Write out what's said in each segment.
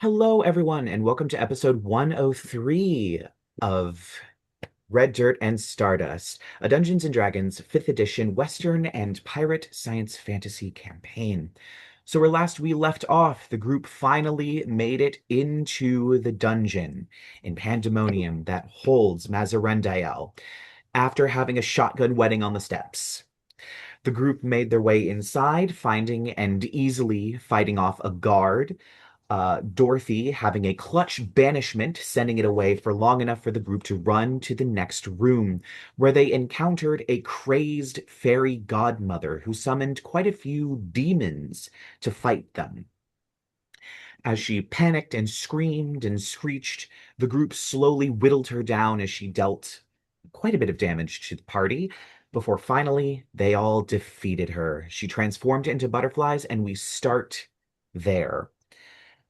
Hello, everyone, and welcome to episode 103 of Red Dirt and Stardust, a Dungeons and Dragons 5th edition Western and pirate science fantasy campaign. So, where last we left off, the group finally made it into the dungeon in Pandemonium that holds Mazzarendael after having a shotgun wedding on the steps. The group made their way inside, finding and easily fighting off a guard, Dorothy having a clutch banishment, sending it away for long enough for the group to run to the next room, where they encountered a crazed fairy godmother who summoned quite a few demons to fight them. As she panicked and screamed and screeched, the group slowly whittled her down as she dealt quite a bit of damage to the party, before finally they all defeated her. She transformed into butterflies, and we start there.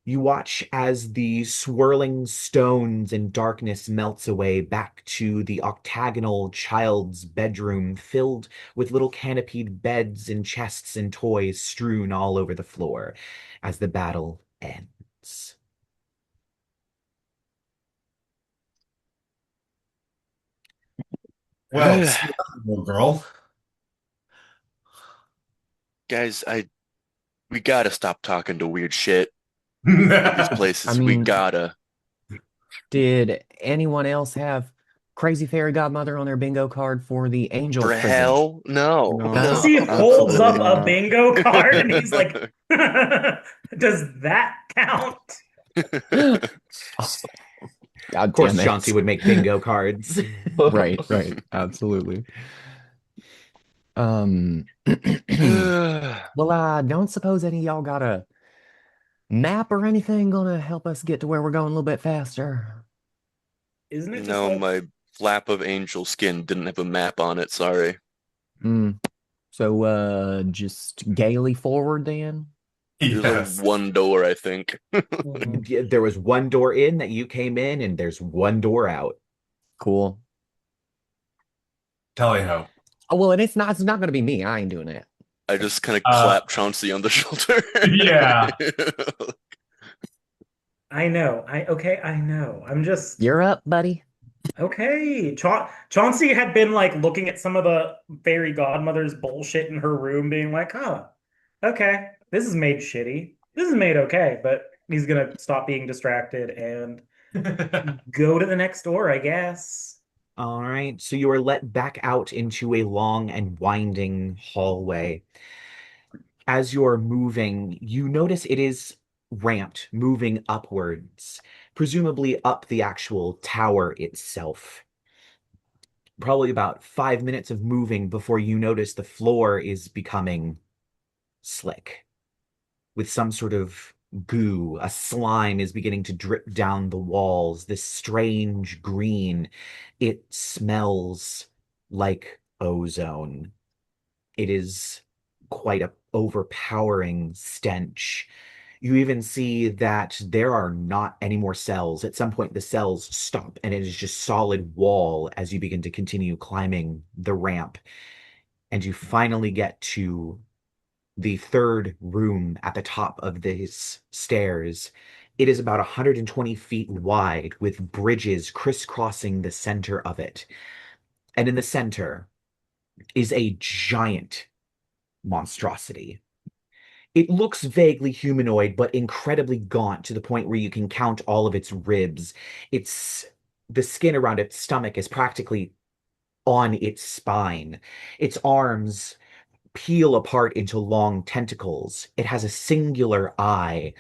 You watch as the swirling stones and darkness melts away back to the octagonal child's bedroom filled with little canopied beds and chests and toys strewn all over the floor as the battle ends. Well, see that little girl. Guys, we gotta stop talking to weird shit at these I places. We mean, gotta. did anyone else have Crazy Fairy Godmother on their bingo card for the Angel For Prison? hell, no, No. He no, holds absolutely up a not. bingo card and he's like, does that count? God Of course, damn Chauncey it. would make bingo cards. Right, absolutely. Um, well, I don't suppose any of y'all got a map or anything gonna help us get to where we're going a little bit faster. Isn't it just No, like, my flap of angel skin didn't have a map on it. Sorry. Mm. So, just gaily forward then? There's Yes. like one door, I think. There was one door in that you came in, and there's one door out. Cool. Tally ho. Oh, well, and it's not gonna be me. I ain't doing that. I just kind of Uh, clapped Chauncey on the shoulder. Yeah. I know, I know. I'm just You're up, buddy. okay. Chauncey had been like looking at some of the fairy godmother's bullshit in her room, being like, huh, okay, this is made shitty. This is made okay, but he's gonna stop being distracted and go to the next door, I guess. All right, so you are let back out into a long and winding hallway. As you're moving, you notice it is ramped, moving upwards, presumably up the actual tower itself. Probably about 5 minutes of moving before you notice the floor is becoming slick with some sort of goo. A slime is beginning to drip down the walls, this strange green. It smells like ozone. It is quite a overpowering stench. You even see that there are not any more cells. At some point, the cells stop, and it is just solid wall as you begin to continue climbing the ramp. And you finally get to the third room at the top of these stairs. It is about 120 feet wide, with bridges crisscrossing the center of it. And in the center is a giant monstrosity. It looks vaguely humanoid, but incredibly gaunt to the point where you can count all of its ribs. It's the skin around its stomach is practically on its spine. Its arms peel apart into long tentacles. It has a singular eye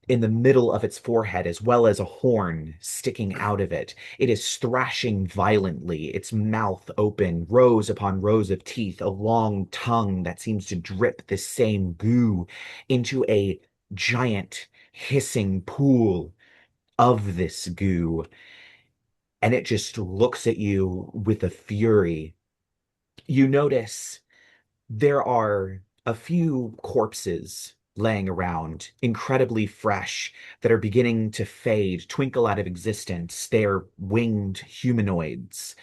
in the middle of its forehead, as well as a horn sticking out of it. It is thrashing violently, its mouth open, rows upon rows of teeth, a long tongue that seems to drip the same goo into a giant hissing pool of this goo. And it just looks at you with a fury. You notice there are a few corpses laying around, incredibly fresh, that are beginning to fade, twinkle out of existence. They're winged humanoids.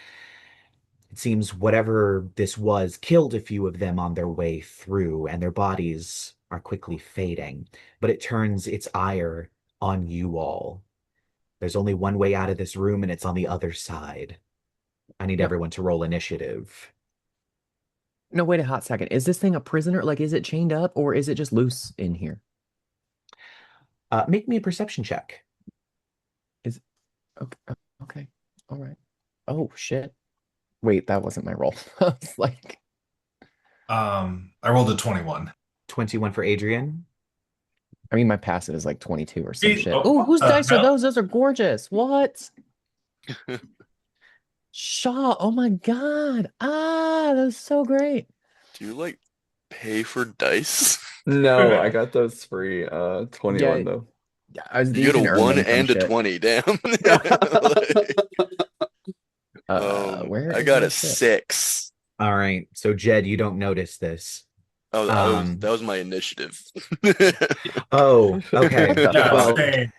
It seems whatever this was killed a few of them on their way through, and their bodies are quickly fading. But it turns its ire on you all. There's only one way out of this room, and it's on the other side. I need No. everyone to roll initiative. No, wait a hot second. Is this thing a prisoner? Like, is it chained up or is it just loose in here? Make me a perception check. Okay. Okay. All right. Oh, shit. Wait, that wasn't my roll. I was like, I rolled a 21. 21 for Adrien. I mean, my passive is like 22 or some shit. Oh, Oh, whose dice are no. those? Those are gorgeous. What? Shaw. Oh my God. Ah, that was so great. Do you like pay for dice? No, I got those free. 21 Yeah. though. Yeah, I was You get using a earn 1 them from and a shit. 20, damn. Where I is got my a shit? 6. All right. So, Jed, you don't notice this. Oh, that was my initiative. Oh, okay. Yeah, Well, same.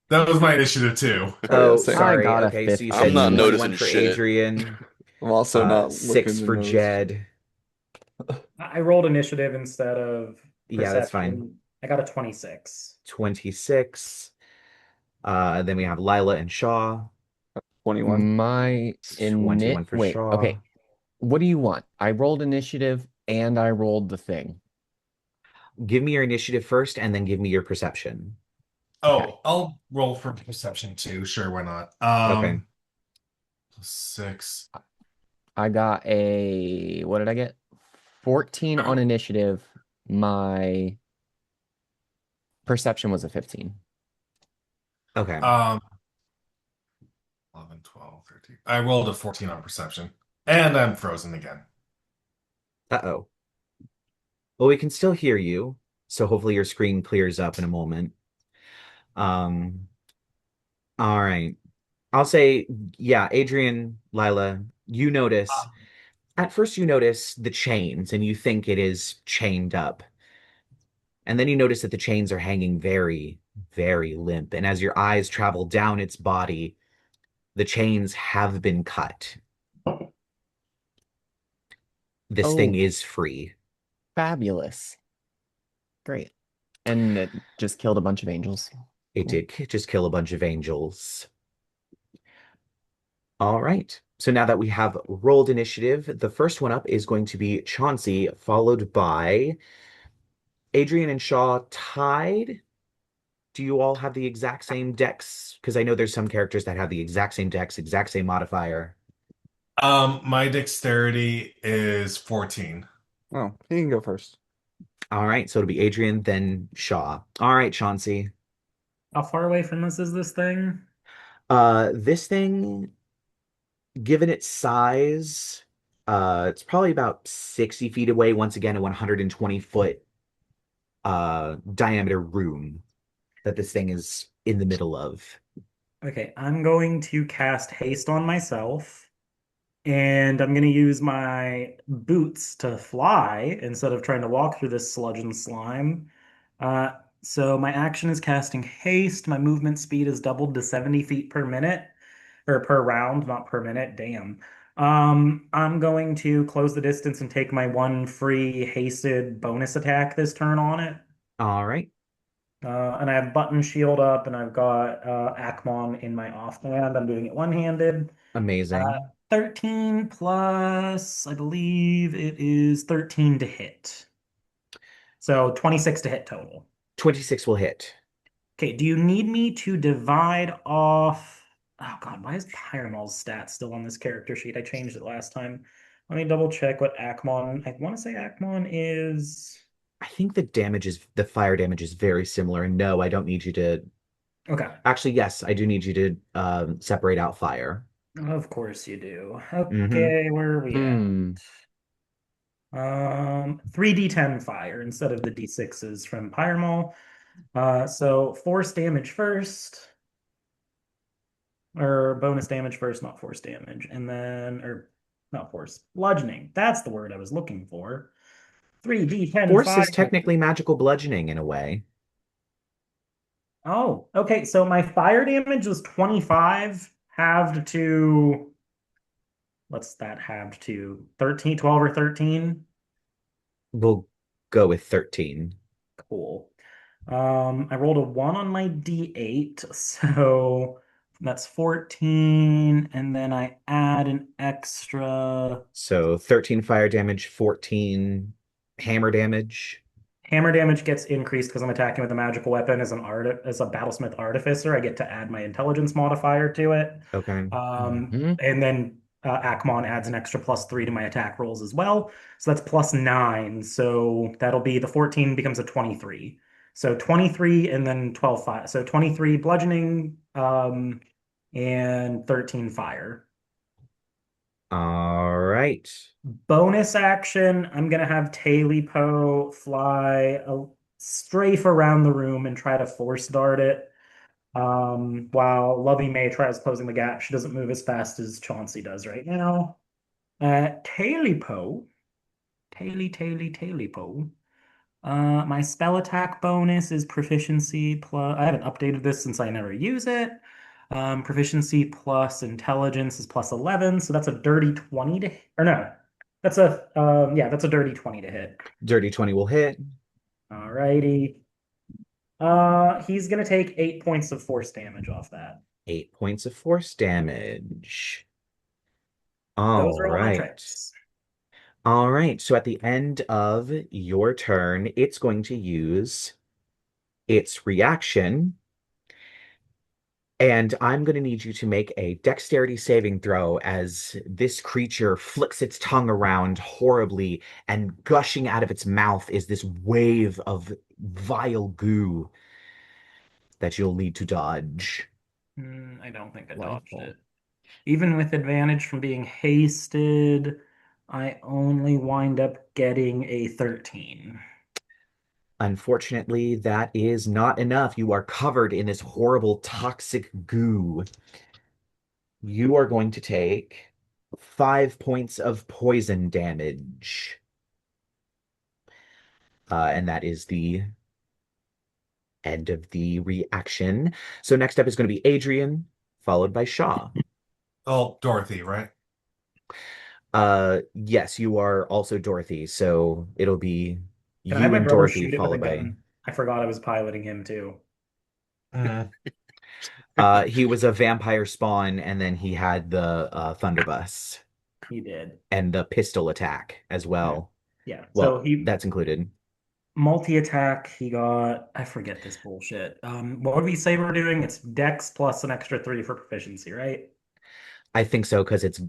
That was my initiative too. oh, same. sorry. I got a Okay, so you 15. said I'm not 21 noticing for shit. Adrien, I'm also not 6 looking to for notice. Jed. I rolled initiative instead of Yeah, that's fine. perception. I got a 26. 26. Then we have Lyla and Shaw. 21. My 21 for wait, Shaw. okay. What do you want? I rolled initiative and I rolled the thing. Give me your initiative first, and then give me your perception. Oh, Okay. I'll roll for perception too. Sure, why not? Okay. 6. I got a, what did I get? 14 on initiative. My perception was a 15. Okay. 11, 12, 13. I rolled a 14 on perception. And I'm frozen again. Uh-oh. Well, we can still hear you, so hopefully your screen clears up in a moment. All right. I'll say, yeah, Adrien, Lyla, you notice. At first, you notice the chains, and you think it is chained up. And then you notice that the chains are hanging very, very limp. And as your eyes travel down its body, the chains have been cut. This thing Oh, is free. fabulous. Great. And it just killed a bunch of angels. It Cool. did just kill a bunch of angels. All right. So now that we have rolled initiative, the first one up is going to be Chauncey, followed by Adrien and Shaw tied. Do you all have the exact same decks? Because I know there's some characters that have the exact same decks, exact same modifier. My dexterity is 14. Oh, he can go first. All right, so it'll be Adrien, then Shaw. All right, Chauncey. How far away from us is this thing? This thing, given its size, it's probably about 60 feet away, once again, a 120-foot diameter room that this thing is in the middle of. Okay, I'm going to cast haste on myself, and I'm going to use my boots to fly instead of trying to walk through this sludge and slime. Uh, so my action is casting haste. My movement speed is doubled to 70 feet per minute, or per round, not per minute. Damn. I'm going to close the distance and take my one free hasted bonus attack this turn on it. All right. And I have button shield up, and I've got Akmon in my offhand. I'm doing it one-handed. Amazing. 13 plus, I believe it is 13 to hit. So 26 to hit total. 26 will hit. Okay, do you need me to divide off? Oh God, why is Pyramol's stat still on this character sheet? I changed it last time. Let me double check what Akmon. I want to say Akmon is. I think the fire damage is very similar. And no, I don't need you to. Okay. Actually, yes, I do need you to separate out fire. Of course you do. Mhm. Okay, where are we Hmm. at? 3d10 fire instead of the d6s from Pyramol. So force damage first. Or bonus damage first, not force damage. And then, or not force, bludgeoning. That's the word I was looking for. 3d10 Force fire. is technically magical bludgeoning in a way. Oh, okay. So my fire damage was 25, halved to, what's that halved to? 13, 12 or 13? We'll go with 13. Cool. I rolled a 1 on my D8, so that's 14, and then I add an extra So 13 fire damage, 14 hammer damage. hammer damage gets increased because I'm attacking with a magical weapon as a Battlesmith Artificer. I get to add my intelligence modifier to it. Okay. Mhm. And then Akmon adds an extra +3 to my attack rolls as well. So that's +9. So that'll be the 14 becomes a 23. So 23 and then 12 fire. So 23 bludgeoning and 13 fire. All right. Bonus action, I'm gonna have Talipo fly a strafe around the room and try to force dart it. While Lovey May tries closing the gap, she doesn't move as fast as Chauncey does right now. Talipo, Talipo. My spell attack bonus is proficiency plus. I haven't updated this since I never use it. Proficiency plus intelligence is +11, so that's a dirty 20 to, or no, that's a yeah, that's a dirty 20 to hit. Dirty 20 will hit. Alrighty. He's gonna take 8 points of force damage off that. 8 points of force damage. Those All are all my right. tricks. All right. So at the end of your turn, it's going to use its reaction. And I'm going to need you to make a dexterity saving throw as this creature flicks its tongue around horribly, and gushing out of its mouth is this wave of vile goo that you'll need to dodge. I don't think I dodged Delightful. it. Even with advantage from being hasted, I only wind up getting a 13. Unfortunately, that is not enough. You are covered in this horrible toxic goo. You are going to take 5 points of poison damage. And that is the end of the reaction. So next up is going to be Adrien, followed by Shaw. Oh, Dorothy, right? Yes, you are also Dorothy, so it'll be Can I have you my and brother Dorothy shoot it with a followed by. gun? I forgot I was piloting him too. Mm. He was a vampire spawn, and then he had the Thunderbuss He did. and the pistol attack as well. Yeah. So Well, he that's included. multi-attack, he got, I forget this bullshit. What would we say we're doing? It's Dex plus an extra 3 for proficiency, right? I think so because it's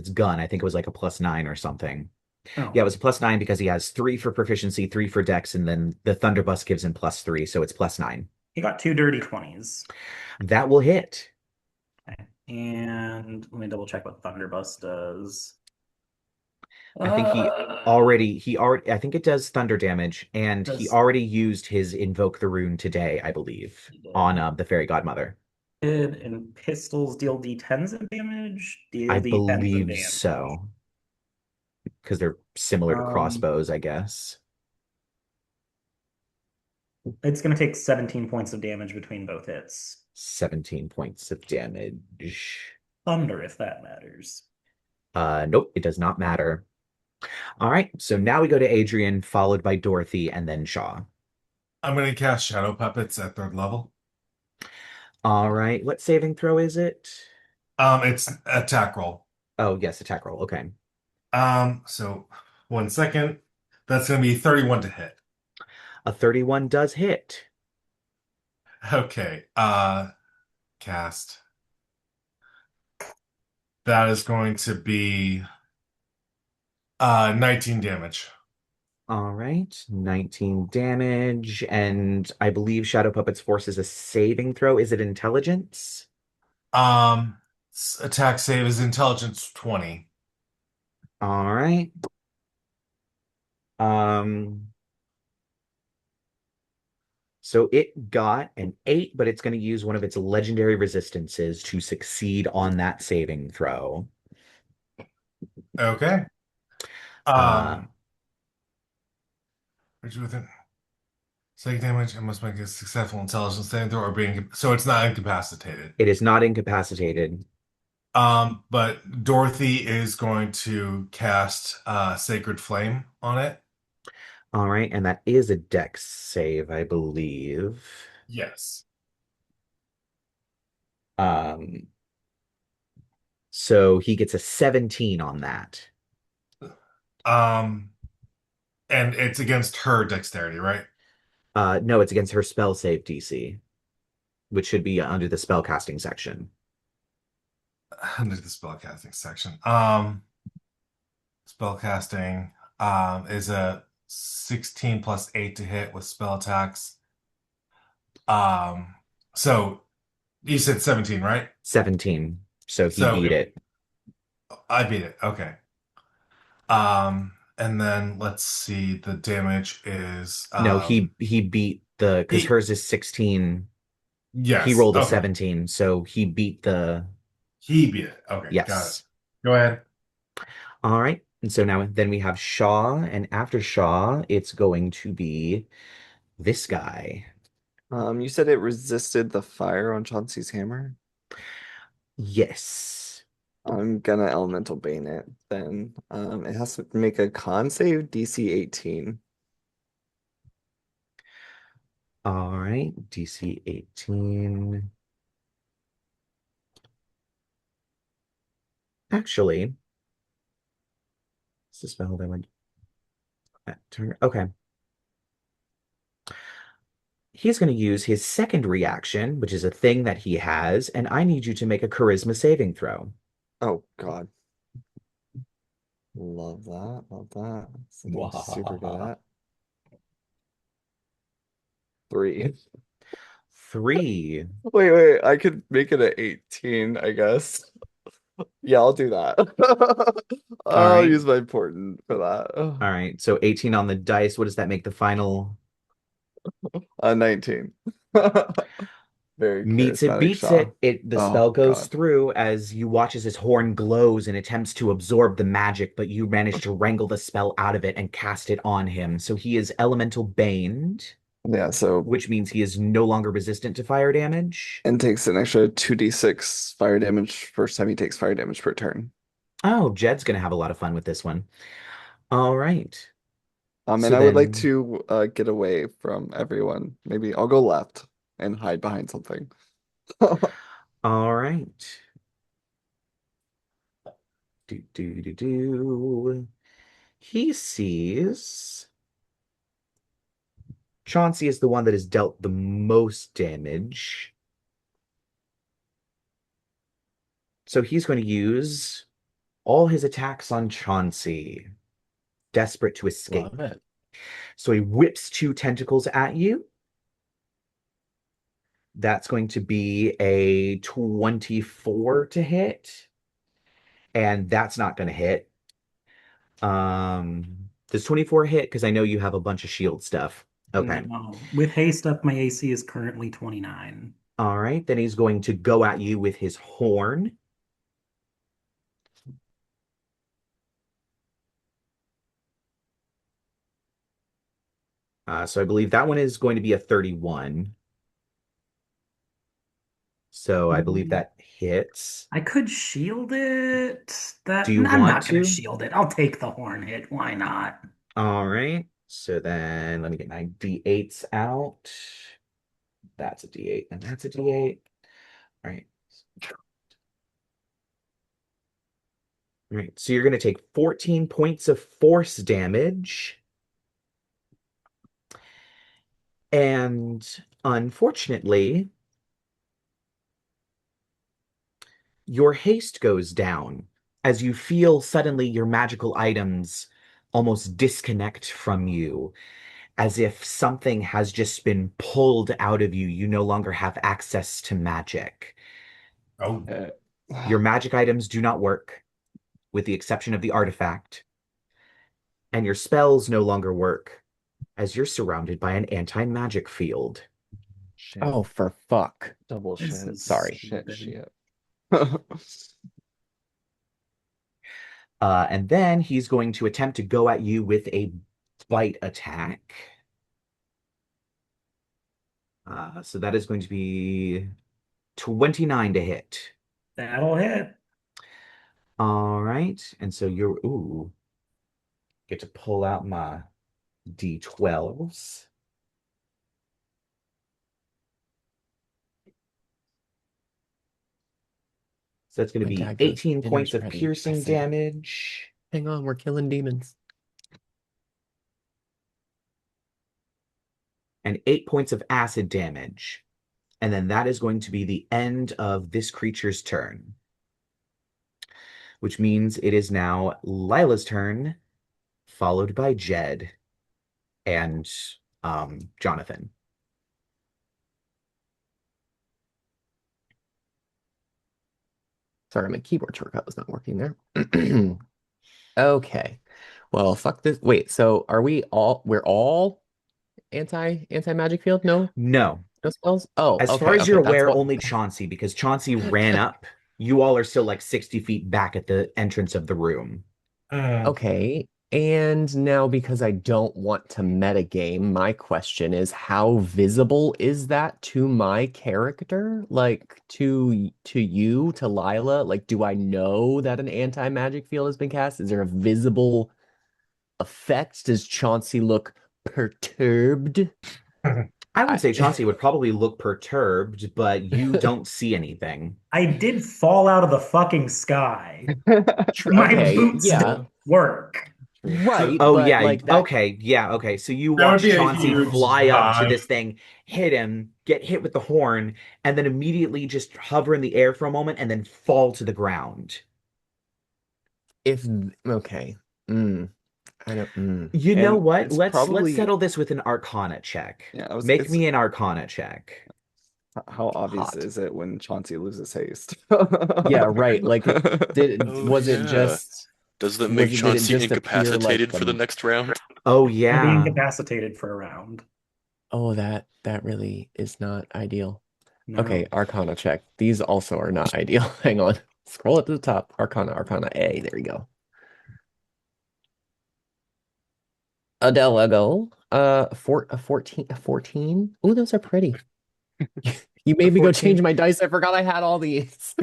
gun. I think it was like a +9 or something. Oh, Yeah, it was a +9 because he has 3 for proficiency, 3 for dex, and then the Thunderbuss gives him +3, so it's +9. he got 2 dirty 20s. That will hit. Okay. And let me double check what Thunderbuss does. I think he already I think it does thunder damage, and he Does already used his invoke the rune today, I believe, he did. on the fairy godmother. And pistols deal D10s of damage. I Deal D10s of believe damage. so, because they're similar to Um, crossbows, I guess. it's going to take 17 points of damage between both hits. 17 points of damage. Thunder, if that matters. Nope, it does not matter. All right, so now we go to Adrien, followed by Dorothy, and then Shaw. I'm going to cast Shadow Puppets at 3rd level. All right, what saving throw is it? It's attack roll. Oh, yes, attack roll. Okay. So 1 second. That's going to be 31 to hit. A 31 does hit. Okay. Cast. That is going to be 19 damage. All right, 19 damage, and I believe Shadow Puppets forces a saving throw. Is it intelligence? Attack save is intelligence 20. All right. Um, so it got an 8, but it's going to use one of its legendary resistances to succeed on that saving throw. Okay. Uh, Within psychic damage, I must make a successful intelligence saving throw or being so it's not incapacitated. it is not incapacitated. But Dorothy is going to cast Sacred Flame on it. All right, and that is a dex save, I believe. Yes. Um, so he gets a 17 on that. Um, and it's against her dexterity, right? No, it's against her spell save DC, which should be under the spellcasting section. Under the spellcasting section. Spellcasting is a 16 plus 8 to hit with spell attacks. So you said 17, right? 17. So he So beat it. I beat it. Okay. And then let's see, the damage is No, he beat the because he hers is 16. He yes, rolled a okay. 17, so he beat the He beat it. Okay, got it. yes. Go ahead. All right. And so now then we have Shaw, and after Shaw, it's going to be this guy. You said it resisted the fire on Chauncey's hammer. Yes. I'm gonna elemental bane it then. It has to make a con save DC 18. All right. DC 18. Actually, it's the spell that went at turn. Okay. He's going to use his second reaction, which is a thing that he has, and I need you to make a charisma saving throw. Oh God. Love that. Love that. Something I'm super good at. 3. 3. Wait. I could make it a 18, I guess. Yeah, I'll do that. I'll right. use my important for that. All right. So 18 on the dice. What does that make the final? 19. Very Meets it, charismatic beats Shaw. it. The Oh spell goes God. through as you watch as his horn glows and attempts to absorb the magic, but you manage to wrangle the spell out of it and cast it on him. So he is elemental baned, Yeah, so which means he is no longer resistant to fire damage. and takes an extra 2d6 fire damage first time he takes fire damage per turn. Oh, Jed's gonna have a lot of fun with this one. All right. And So I would like then, to get away from everyone. Maybe I'll go left and hide behind something. all right. Do. He sees Chauncey is the one that has dealt the most damage. So he's going to use all his attacks on Chauncey, desperate to escape. Love it. So he whips 2 tentacles at you. That's going to be a 24 to hit. And that's not going to hit. Does 24 hit? Because I know you have a bunch of shield stuff. Okay. No. With haste up, my AC is currently 29. All right. Then he's going to go at you with his horn. So I believe that one is going to be a 31. So I believe that hits. I could shield it. Do you I'm want not going to? to shield it. I'll take the horn hit. Why not? All right. So then let me get my D8s out. That's a D8 and that's a D8. All right. All right. So you're going to take 14 points of force damage. And unfortunately, your haste goes down as you feel suddenly your magical items almost disconnect from you, as if something has just been pulled out of you. You no longer have access to magic. Oh, Your magic items do not work, with the exception of the artifact, and your spells no longer work, as you're surrounded by an anti-magic field. Shit. Oh, for fuck. Double This shit. is Sorry. Shit, stupid. shit. And then he's going to attempt to go at you with a bite attack. So that is going to be 29 to hit. That'll hit. All right. And so get to pull out my D12s. So that's going to My be dad goes, 18 "Dinner's points of ready." I piercing say, damage. "Hang on, we're killing demons." And 8 points of acid damage. And then that is going to be the end of this creature's turn. Which means it is now Lyla's turn, followed by Jed and Jonathan. Sorry, my keyboard shortcut was not working there. Okay. Well, fuck this. Wait, so we're all anti-magic field? No? No. No spells? Oh, As far okay, as you're okay. That's aware, what only Chauncey, because Chauncey ran up. You all are still like 60 feet back at the entrance of the room. Okay. And now because I don't want to metagame, my question is how visible is that to my character? Like to you, to Lyla? Like, do I know that an anti-magic field has been cast? Is there a visible effect? Does Chauncey look perturbed? I would say Chauncey would probably look perturbed, but you don't see anything. I did fall out of the fucking sky. True. My Okay, boots yeah. don't work. Right, Oh, but yeah. like that. Okay. Yeah. Okay. So you That would watch be a Chauncey huge fly up to dive. this thing, hit him, get hit with the horn, and then immediately just hover in the air for a moment and then fall to the ground. Okay. I don't. You know And what? it's Let's probably settle this with an Arcana check. yeah. Make me an Arcana check. How obvious Hot. is it when Chauncey loses haste? Yeah, right. Like, was it just? Does that Was make it, did it Chauncey just appear like incapacitated for the next round? Oh, I'd be yeah. incapacitated for a round. Oh, that really is not ideal. No. Okay, Arcana check. These also are not ideal. Hang on. Scroll up to the top. Arcana A. There you go. Adelago. A 14. Oh, those are pretty. You made me go 14. change my dice. I forgot I had all these.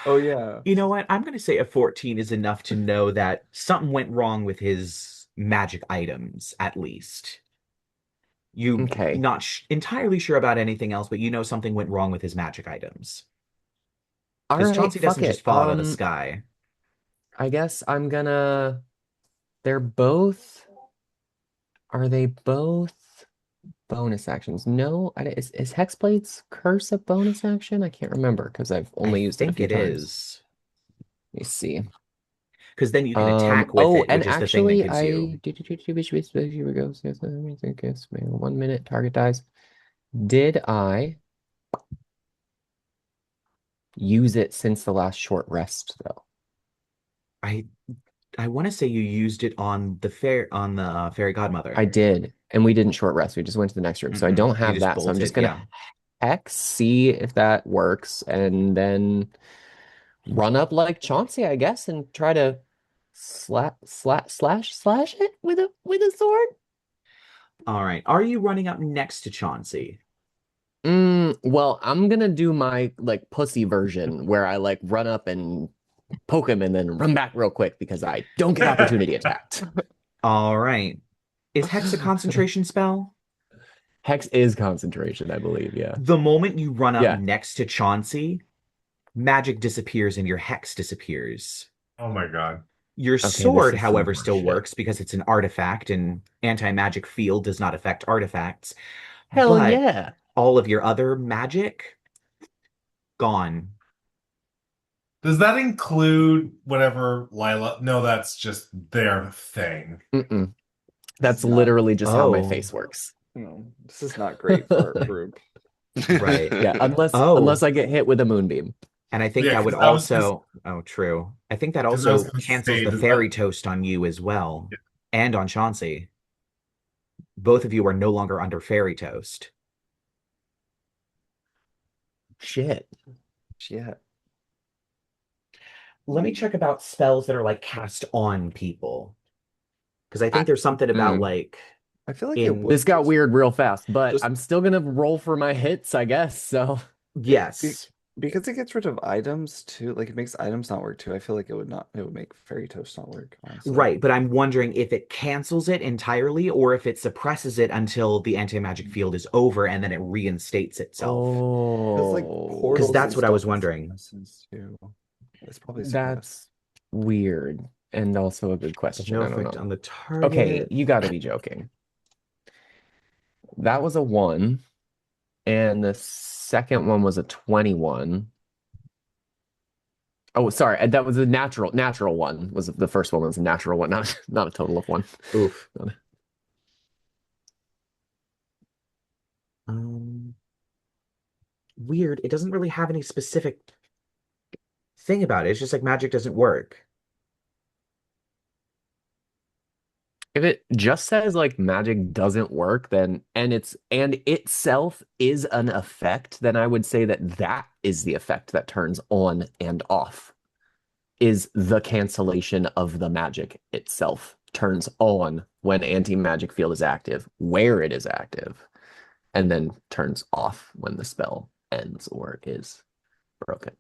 Oh yeah. You know what? I'm going to say a 14 is enough to know that something went wrong with his magic items, at least. You Okay. not entirely sure about anything else, but you know something went wrong with his magic items. All Because right, Chauncey fuck doesn't just it. fall out of the sky. I guess I'm gonna. They're both. Are they both bonus actions? No, is Hexblade's Curse a bonus action? I can't remember because I've only used it a think few it times. is. Let me see. Because then you can attack with it, and which is the thing that actually, gives you. here we go. 1 minute target dies. Did I use it since the last short rest though? I want to say you used it on the fairy godmother. I did, and we didn't short rest. We just went to the next room, so I don't You have just that. So I'm just bolted, gonna hex, see if that works, and then run up like Chauncey, I guess, and try to slash it with a sword. All right. Are you running up next to Chauncey? Well, I'm gonna do my like pussy version where I like run up and poke him and then run back real quick because I don't get opportunity attacked. All right. Is Hex a concentration spell? Hex is concentration, I believe, yeah. The moment you run up Yeah. next to Chauncey, magic disappears and your Hex disappears. Oh my god. Your Okay, sword, this is however, some still horseshit. works because it's an artifact and anti-magic field does not affect artifacts. Hell But yeah. all of your other magic, gone. Does that include whatever Lyla? No, that's just their thing. That's It's not- literally just how my Oh. face works. No, this is not great for our group. Right. Yeah, unless Oh. I get hit with a moonbeam. And I think Yeah, that would 'cause I was also, oh, true. I think that 'cause I was also gonna cancels say, the does fairy that- toast on you as well, and on Chauncey. Both of you are no longer under fairy toast. Shit. Yeah. Let me check about spells that are like cast on people. Because I think there's something about like I feel like in it would This got weird real fast, but Just- I'm still gonna roll for my hits, I guess. So yes. Because it gets rid of items too, like it makes items not work too. I feel like it would make fairy toast not work, honestly. Right, but I'm wondering if it cancels it entirely or if it suppresses it until the anti-magic field is over and then it reinstates itself. Because like Oh, portals that's and what I was stuff wondering. suppresses too. It's probably suppressed. that's weird and also a good Has question. no I don't effect know. on the Okay, target. you got to be joking. That was a 1, and the second one was a 21. Oh, sorry, that was a natural one. Was the first one was a natural one, not a total of 1. Oof. Um, Weird. It doesn't really have any specific thing about it. It's just like magic doesn't work. If it just says like magic doesn't work, then and itself is an effect, then I would say that is the effect that turns on and off. Is the cancellation of the magic itself turns on when anti-magic field is active, where it is active, and then turns off when the spell ends or is broken.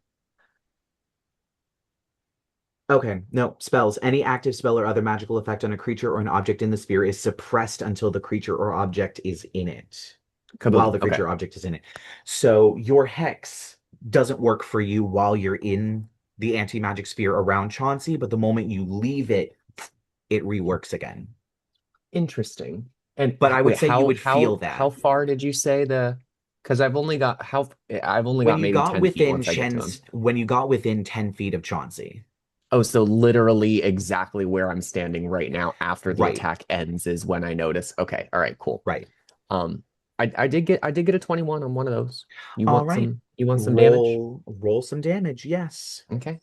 Okay, no, spells. Any active spell or other magical effect on a creature or an object in the sphere is suppressed until the creature or object is in it. While Kaboom. the Okay. creature or object is in it. So your hex doesn't work for you while you're in the anti-magic sphere around Chauncey, but the moment you leave it, it reworks again. Interesting. And But I would wait, say you would feel how that. far did you say because I've only got When you maybe got 10 feet within once I get to him. when you got within 10 feet of Chauncey. Oh, so literally exactly where I'm standing right now after the Right. attack ends is when I notice. Okay, all right, cool. Right. Um, I did get a 21 on one of those. All right. You want some damage? Roll some damage, yes. Okay.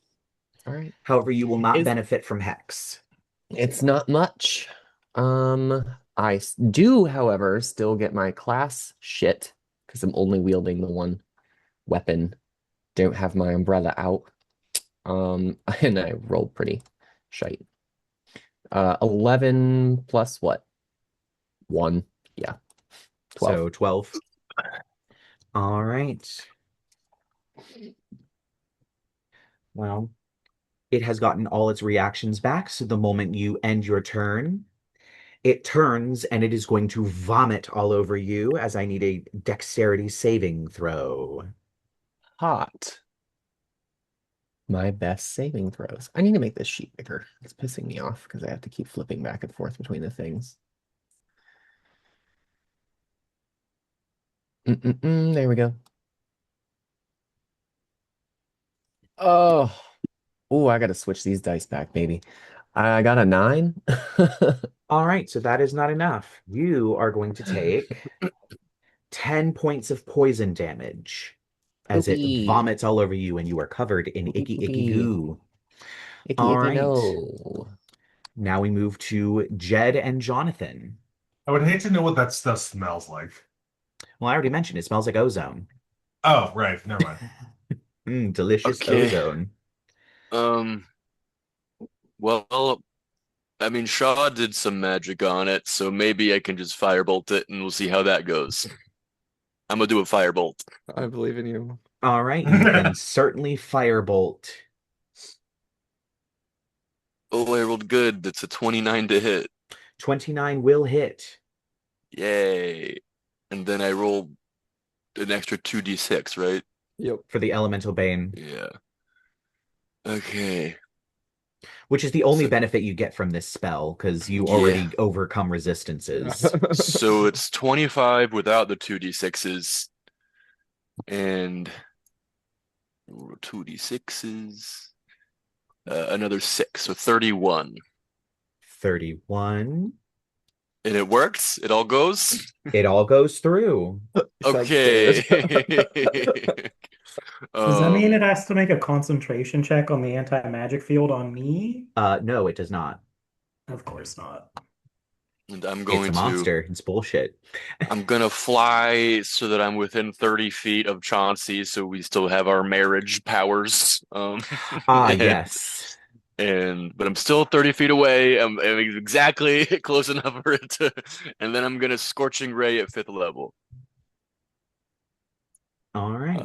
All right. However, you will not Is benefit from hex. It's not much. I do, however, still get my class shit because I'm only wielding the one weapon. Don't have my umbrella out. And I rolled pretty shite. 11 plus what? 1. Yeah. 12. So 12. All right. Well, it has gotten all its reactions back, so the moment you end your turn, it turns and it is going to vomit all over you as I need a dexterity saving throw. Hot. My best saving throws. I need to make this sheet bigger. It's pissing me off because I have to keep flipping back and forth between the things. There we go. Oh, I got to switch these dice back, baby. I got a 9. All right, so that is not enough. You are going to take 10 points of poison damage as it Poopy. vomits all over you and you are covered in Poopy, icky, icky poopy. goo. Icky, All icky, right. no. Now we move to Jed and Jonathan. I would hate to know what that stuff smells like. Well, I already mentioned it smells like ozone. Oh, right. Never mind. Delicious Okay. ozone. Well, I mean, Shaw did some magic on it, so maybe I can just firebolt it and we'll see how that goes. I'm gonna do a firebolt. I believe in you. All right, you can certainly firebolt. Oh, I rolled good. That's a 29 to hit. 29 will hit. Yay. And then I roll an extra 2d6, right? Yep. For the Elemental Bane, Yeah. Okay. which is the only So- benefit you get from this spell, because you Yeah. already overcome resistances. So it's 25 without the 2d6s. And 2d6s. Another 6, so 31. 31. And it works? It all goes? It all goes through. Sounds Okay. good. Does that mean Um, it has to make a concentration check on the anti-magic field on me? No, it does not. Of course not. and I'm It's going a to monster. It's bullshit. I'm gonna fly so that I'm within 30 feet of Chauncey, so we still have our marriage powers. Ah, and, yes. but I'm still 30 feet away. I'm exactly close enough for it to, and then I'm gonna scorching ray at 5th level. All right.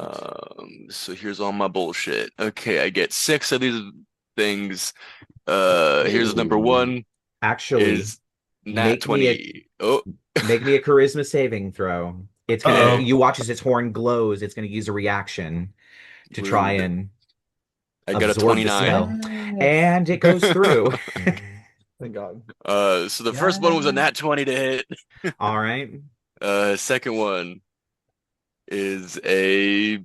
So here's all my bullshit. Okay, I get 6 of these things. Here's number Ooh. 1 Actually, is nat make me a 20. Oh, make me a charisma saving throw. It's gonna Uh-oh. you watch as its horn glows, it's gonna use a reaction to try rude. and I got a absorb the 29. spell. Yes. And it goes through. Thank God. So the first one was a nat 20 to hit. All right. Second one is a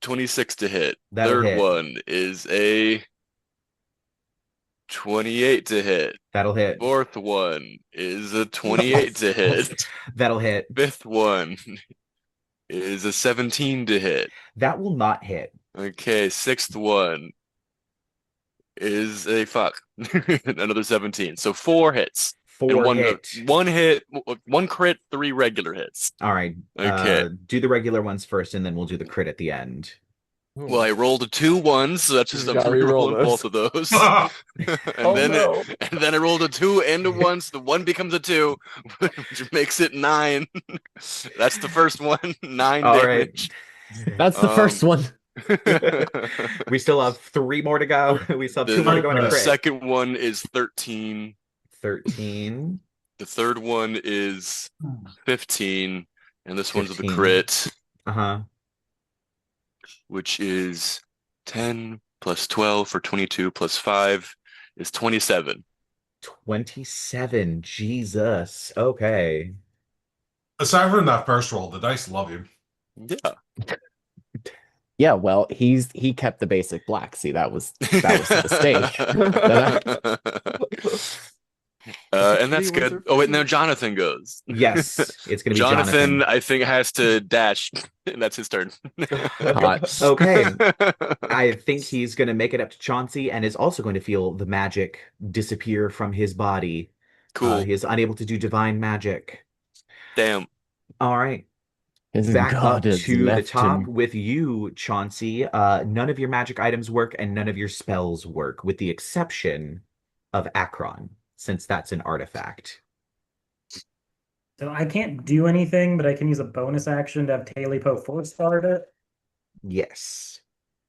26 to hit. That'll Third hit. one is a 28 to hit. That'll hit. Fourth one is a 28 to hit. That'll hit. Fifth one is a 17 to hit. That will not hit. Okay, sixth one is a fuck. Another 17. So 4 hits. And 4 one hit. one hit, 1 crit, 3 regular hits. All right. Okay. Do the regular ones first, and then we'll do the crit at the end. Well, I rolled 2 1s, so that's just You I'm gotta re-roll re-rolling both those. of those. Oh, and no. then I rolled a 2 and a 1, so the 1 becomes a 2, which makes it 9. That's the first one, 9 All damage. That's the first one. We still have 3 more to go. We still have 2 more to go in a The crit. second one is 13. 13. The third one is 15, and this one's the 15. crit, Uh-huh. which is 10 plus 12 for 22 plus 5 is 27. 27. Jesus. Okay. Aside from that first roll, the dice love you. Yeah. Yeah, well, he kept the basic black. See, that was the mistake. And that's Three ones good. are Oh wait, now free. Jonathan goes. Yes, it's going to be Jonathan, Jonathan. I think, has to dash, and that's his turn. Hot. Okay. I think he's going to make it up to Chauncey and is also going to feel the magic disappear from his body. Cool. He is unable to do divine magic. Damn. All right. His Back god up has to the left top him. with you, Chauncey. None of your magic items work and none of your spells work, with the exception of Akron, since that's an artifact. So I can't do anything, but I can use a bonus action to have Talipo force start it. Yes.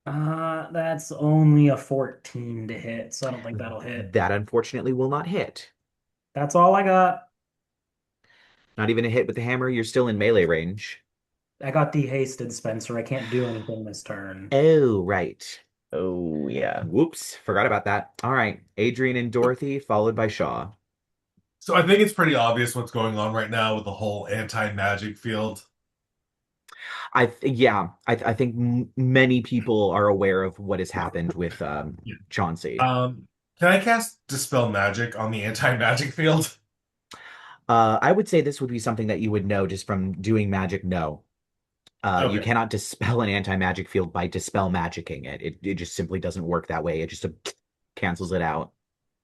That's only a 14 to hit, so I don't think that'll hit. That unfortunately will not hit. That's all I got. Not even a hit with the hammer. You're still in melee range. I got dehasted, Spencer. I can't do anything this turn. Oh, right. Oh, yeah. Whoops. Forgot about that. All right. Adrien and Dorothy, followed by Shaw. So I think it's pretty obvious what's going on right now with the whole anti-magic field. I think many people are aware of what has happened with Chauncey. Can I cast Dispel Magic on the anti-magic field? I would say this would be something that you would know just from doing magic. No. You Okay. cannot dispel an anti-magic field by dispel magicking it. It just simply doesn't work that way. It just cancels it out.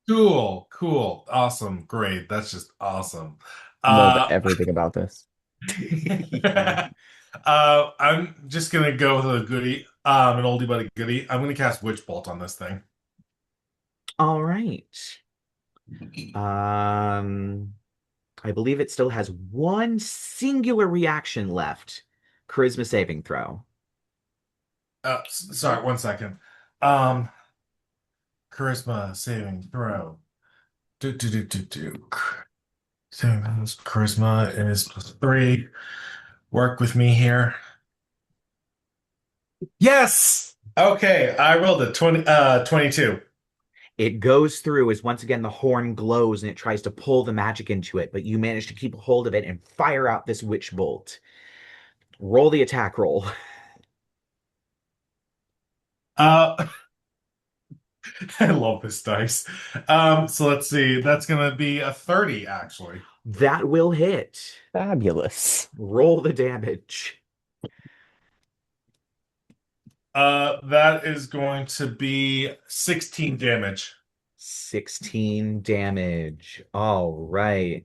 Cool, awesome, great. That's just awesome. Love everything about this. I'm just gonna go with a goodie, an oldie but a goodie. I'm gonna cast Witch Bolt on this thing. All right. I believe it still has one singular reaction left. Charisma saving throw. Sorry, 1 second. Charisma saving throw. Charisma is +3. Work with me here. Yes. Okay, I rolled a 22. It goes through as once again the horn glows and it tries to pull the magic into it, but you manage to keep a hold of it and fire out this witch bolt. Roll the attack roll. I love this dice. So let's see. That's gonna be a 30, actually. That will hit. Fabulous. Roll the damage. That is going to be 16 damage. 16 damage. All right.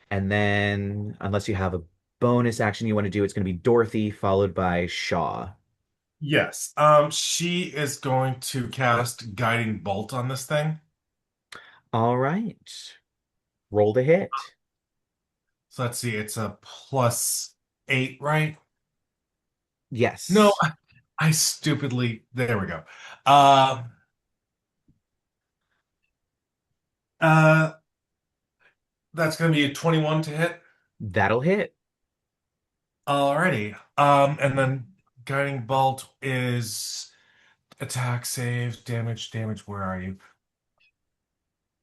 And then, unless you have a bonus action you want to do, it's going to be Dorothy followed by Shaw. Yes. She is going to cast Guiding Bolt on this thing. All right. Roll the hit. So let's see. It's a +8, right? Yes. No, I stupidly. There we go. Uh, uh, that's gonna be a 21 to hit. That'll hit. Alrighty. And then guiding bolt is attack, save, damage. Where are you?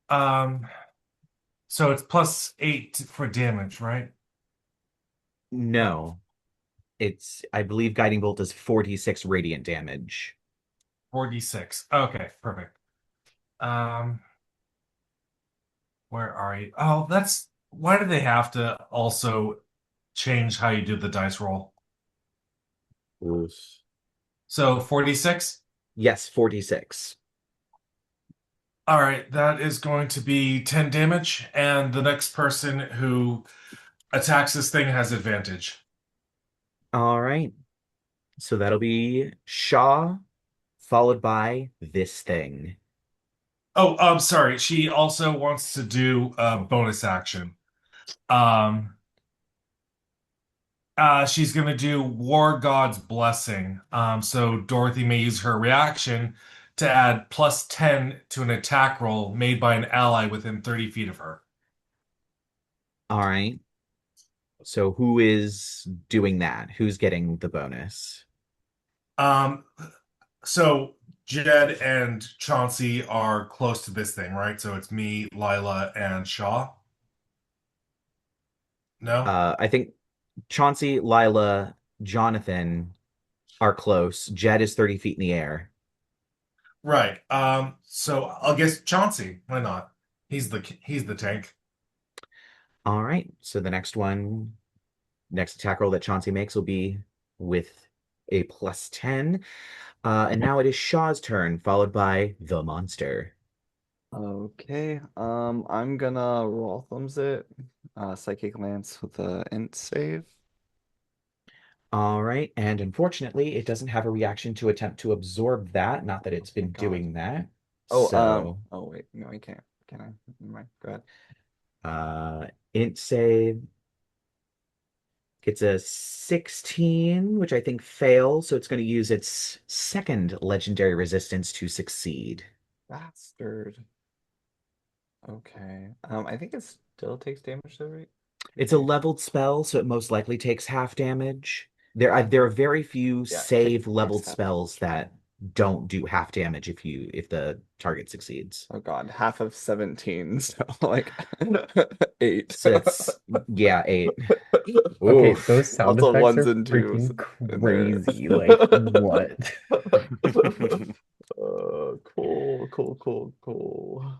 Um, so it's +8 for damage, right? No. I believe Guiding Bolt does 46 radiant damage. 46. Okay, perfect. Um, where are you? Oh, that's why do they have to also change how you do the dice roll? Oof. So 46? Yes, 46. All right, that is going to be 10 damage, and the next person who attacks this thing has advantage. All right. So that'll be Shaw, followed by this thing. Oh, I'm sorry. She also wants to do a bonus action. Um, she's gonna do War God's Blessing. So Dorothy may use her reaction to add +10 to an attack roll made by an ally within 30 feet of her. All right. So who is doing that? Who's getting the bonus? Um, so Jed and Chauncey are close to this thing, right? So it's me, Lyla, and Shaw. No? I think Chauncey, Lyla, Jonathan are close. Jed is 30 feet in the air. Right. So I'll guess Chauncey. Why not? He's the tank. All right. So the next attack roll that Chauncey makes will be with a +10. And now it is Shaw's turn, followed by the monster. Okay. I'm gonna roll thumbs it. Psychic Lance with a int save. All right. And unfortunately, it doesn't have a reaction to attempt to absorb that. Not that it's been God. doing that. Oh, So, oh wait, no, I can't. Can I? Never mind. Go ahead. int save gets a 16, which I think fails. So it's going to use its second legendary resistance to succeed. Bastard. Okay. I think it still takes damage though, right? It's a leveled spell, so it most likely takes half damage. There are very few Yeah, save takes leveled half spells that don't do half damage if the target succeeds. Oh God, half of 17, so like 8. So that's yeah, 8. Okay, Oof. those sound Lots of effects ones are and twos freaking in there. crazy. Like, what? Cool.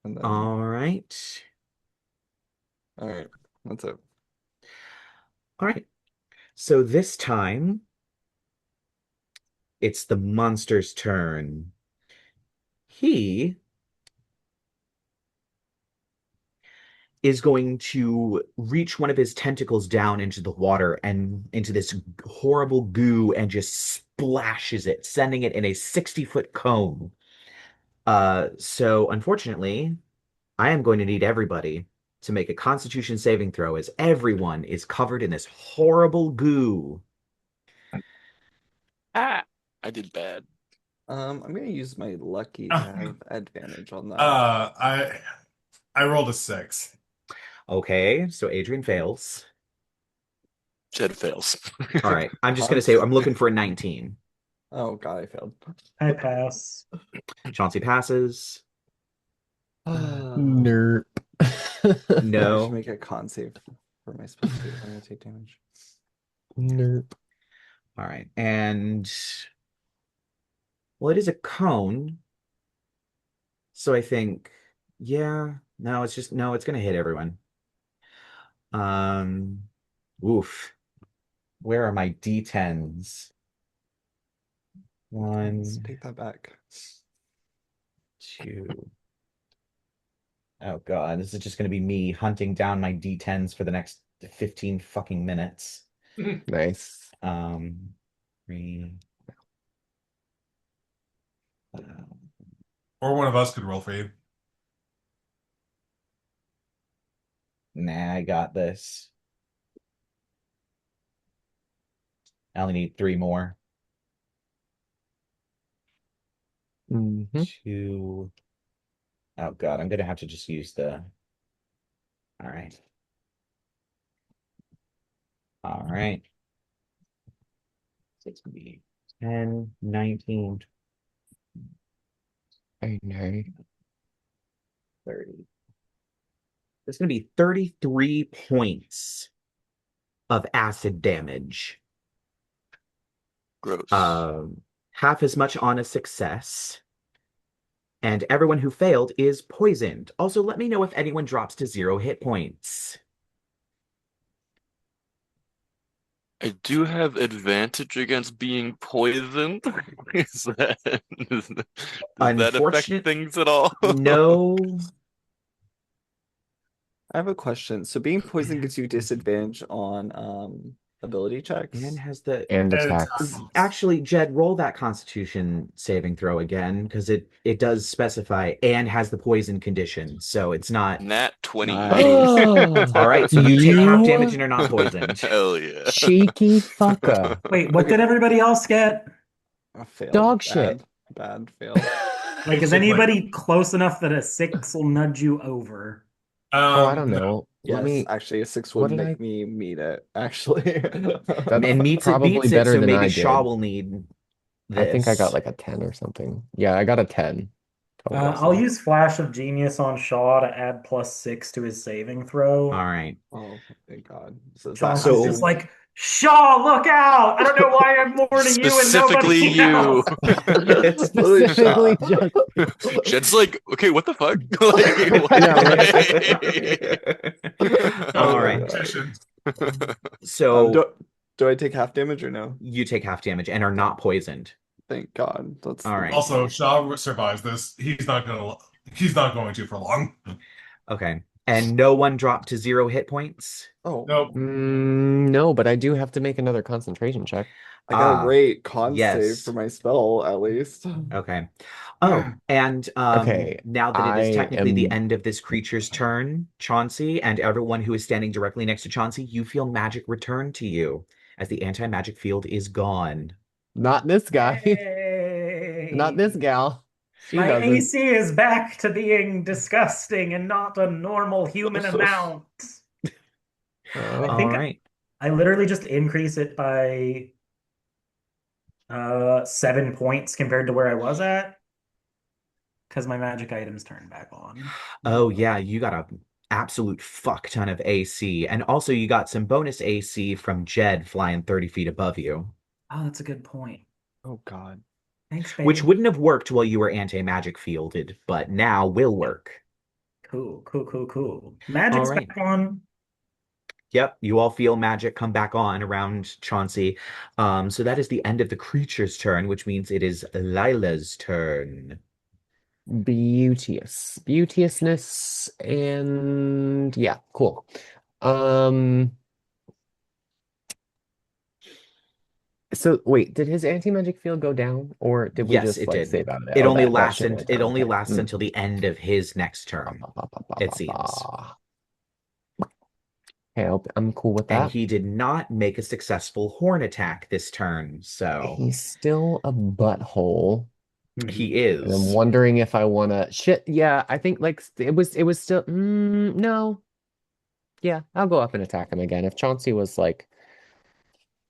And then, All right. all right, that's it. All right. So this time it's the monster's turn. He is going to reach one of his tentacles down into the water and into this horrible goo and just splashes it, sending it in a 60-foot cone. So unfortunately, I am going to need everybody to make a Constitution saving throw as everyone is covered in this horrible goo. Ah, I did bad. I'm gonna use my lucky to have advantage on that. I rolled a 6. Okay, so Adrien fails. Jed fails. All right, I'm just going to say I'm looking for a 19. Oh God, I failed. I pass. Chauncey passes. Nerp. I should No. make a con save for my supposed to do if I'm gonna take damage. Nerp. All right, and well, it is a cone. So I think, yeah, no, it's gonna hit everyone. Um, oof. Where are my D10s? Let's One, take that back. 2. Oh God, this is just gonna be me hunting down my D10s for the next 15 fucking minutes. Nice. 3. Or one of us could roll for you. Nah, I got this. I only need 3 more. Mhm. 2. Oh god, I'm gonna have to just use the. All right. All right. So it's gonna be 10, 19, I know. 30. There's gonna be 33 points of acid damage. Gross. Half as much on a success. And everyone who failed is poisoned. Also, let me know if anyone drops to 0 hit points. I do have advantage against being poisoned. Does that affect Unfortunate, things at all? no. I have a question. So being poisoned gives you disadvantage on ability checks? And has the And And attacks. actually, Jed, roll that Constitution saving throw again because it does specify and has the poison condition, so it's not. Nat 20. Nice. All right, so you take half damage You and are not poisoned. Hell yeah. cheeky fucker. Wait, what Okay. did everybody else get? I failed. Dog Bad. shit. Bad fail. Like, is Basically. anybody close enough that a 6 will nudge you over? Oh, I don't No. know. Let Yes, me. actually, a 6 What would did make I? me meet it, actually. That's And meets it probably beats it, better so than maybe I Shaw did. will need I think I got this. like a 10 or something. Yeah, I got a 10 total. I'll So. use Flash of Genius on Shaw to add +6 to his saving throw. All right. Oh, thank God. So is that Chauncey's half just So- damage? like, Shaw, look out! I don't know why I'm warning you and Specifically nobody you. else. It's literally Specifically shot. just. Jed's like, okay, what the fuck? Like, Oh All my right. God. So Do I take half damage or no? you take half damage and are not poisoned. Thank God. That's All right. Also, Shaw survives this. He's not going to for long. Okay. And no one dropped to 0 hit points. Oh, Nope. No, but I do have to make another concentration check. I got a Ah, great con save yes. for my spell at least. Okay. Oh, and Okay, now that it I is technically the am. end of this creature's turn, Chauncey and everyone who is standing directly next to Chauncey, you feel magic return to you as the anti-magic field is gone. Not this guy. Not this Hey. gal. She My doesn't. AC is back to being disgusting and not a normal human amount. I Oh, All think right. I literally just increase it by 7 points compared to where I was at because my magic items turn back on. Oh yeah, you got a absolute fuck ton of AC. And also you got some bonus AC from Jed flying 30 feet above you, Oh, that's a good point. Oh God. Thanks, which baby. wouldn't have worked while you were anti-magic fielded, but now will work. Cool, cool, cool, cool. All Magic's right. back on. Yep, you all feel magic come back on around Chauncey. So that is the end of the creature's turn, which means it is Lyla's turn. beauteous. Beauteousness and yeah, cool. Um, so wait, did his anti-magic field go down or did we Yes, just it like did. save out of it? It Oh, only that lasts shit and went it down. only Okay. lasts until the end of his next turn, it seems. Okay, I'm cool with And that. he did not make a successful horn attack this turn, so He's still a butthole. he And I'm is. wondering if I want to shit. Yeah, I think like it was still no. Yeah, I'll go up and attack him again. If Chauncey was like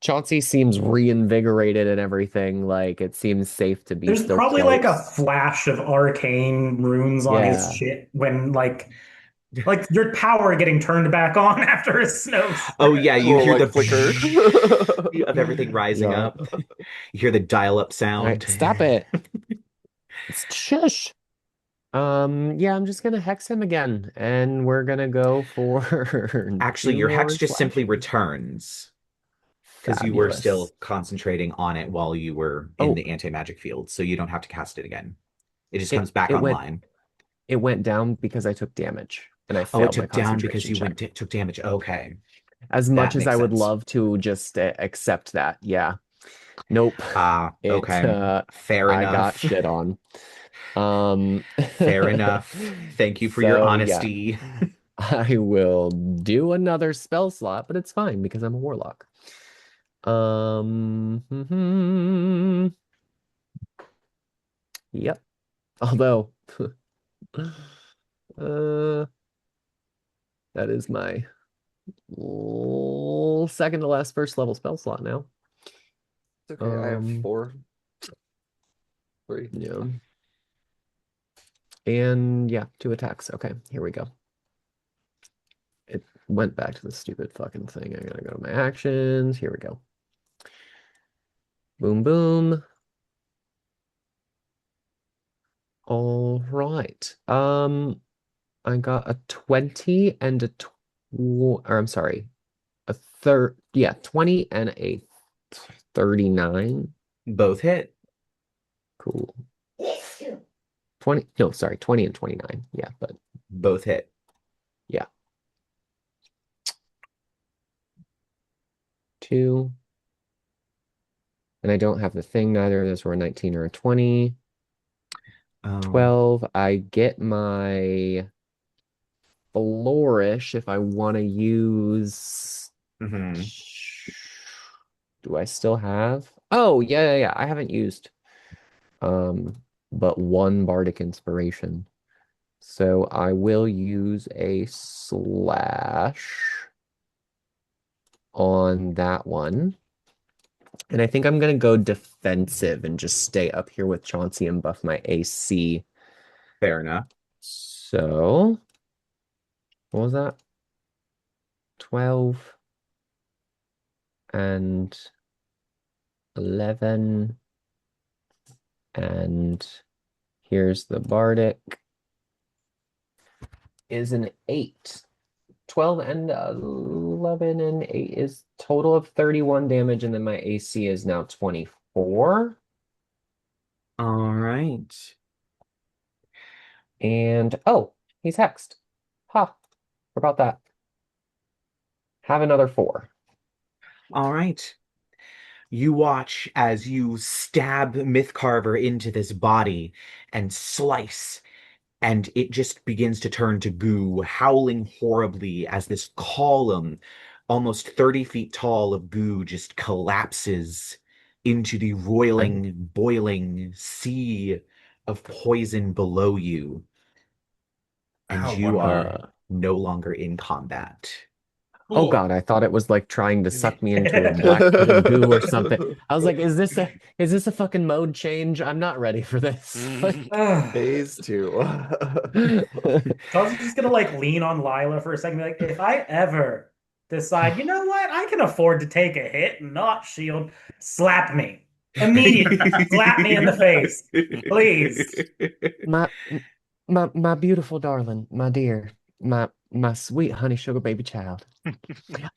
Chauncey seems reinvigorated and everything, like it seems safe to be There's still probably like a close. flash of arcane runes on his Yeah. shit when like your power getting turned back on after a snow Oh sprint. yeah, A you little hear like the flicker. of everything rising Yeah. up. You hear the dial-up All right, sound. stop it. Shush. Yeah, I'm just gonna hex him again, and we're gonna go for Actually, 2 your more hex just simply slashing. returns because you were Fabulous. still concentrating on it while you were in Oh, the anti-magic field, so you don't have to cast it again. It just it comes back it went online. it went down because I took damage and I Oh, it failed my took down because concentration you check. took damage. Okay, As that much as I makes would sense. love to just accept that, yeah. Nope. Ah, It okay. Fair I got enough. shit on. Um Fair enough. Thank you for your so yeah, honesty. I will do another spell slot, but it's fine because I'm a warlock. Yep. Although, that is my second to last first level spell slot now. It's okay. I have 4. 3. Yeah. And yeah, 2 attacks. Okay, here we go. It went back to the stupid fucking thing. I gotta go to my actions. Here we go. Boom, boom. All right. I got a 20 and a or I'm sorry, a 20 and a 39. Both hit. Cool. 20, no, sorry, 20 and 29. Yeah, but Both hit. yeah. 2. And I don't have the thing, neither of those were a 19 or a 20. 12. I get my flourish if I want to use. Mhm. Do I still have? Oh, yeah. I haven't used but 1 bardic inspiration. So I will use a slash on that one. And I think I'm gonna go defensive and just stay up here with Chauncey and buff my AC. Fair enough. So what was that? 12 and 11. And here's the bardic. Is an 8. 12 and 11 and 8 is total of 31 damage, and then my AC is now 24. All right. And oh, he's hexed. Ha. What about that? Have another 4. All right. You watch as you stab Mythcarver into this body and slice, and it just begins to turn to goo, howling horribly as this column, almost 30 feet tall of goo, just collapses into the roiling, boiling sea of poison below you. And How you wonderful. are no longer in combat. Oh Cool. God, I thought it was like trying to suck me into a black pit of goo or something. I was like, is this a fucking mode change? I'm not ready for this. Phase 2. Chauncey's just gonna like lean on Lyla for a second, be like, if I ever decide, you know what, I can afford to take a hit and not shield, slap me. Immediately. Slap me in the face. Please. My beautiful darling, my dear, my sweet honey sugar baby child.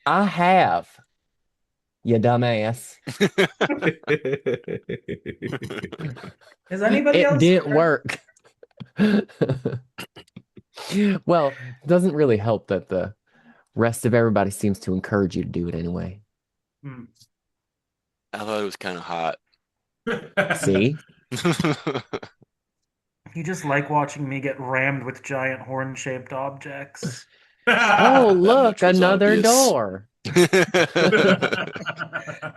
I have, you dumbass. Is anybody It else didn't hurt? work. Well, it doesn't really help that the rest of everybody seems to encourage you to do it anyway. I thought it was kind of hot. See? You just like watching me get rammed with giant horn-shaped objects. Oh, look, Which was another obvious. door.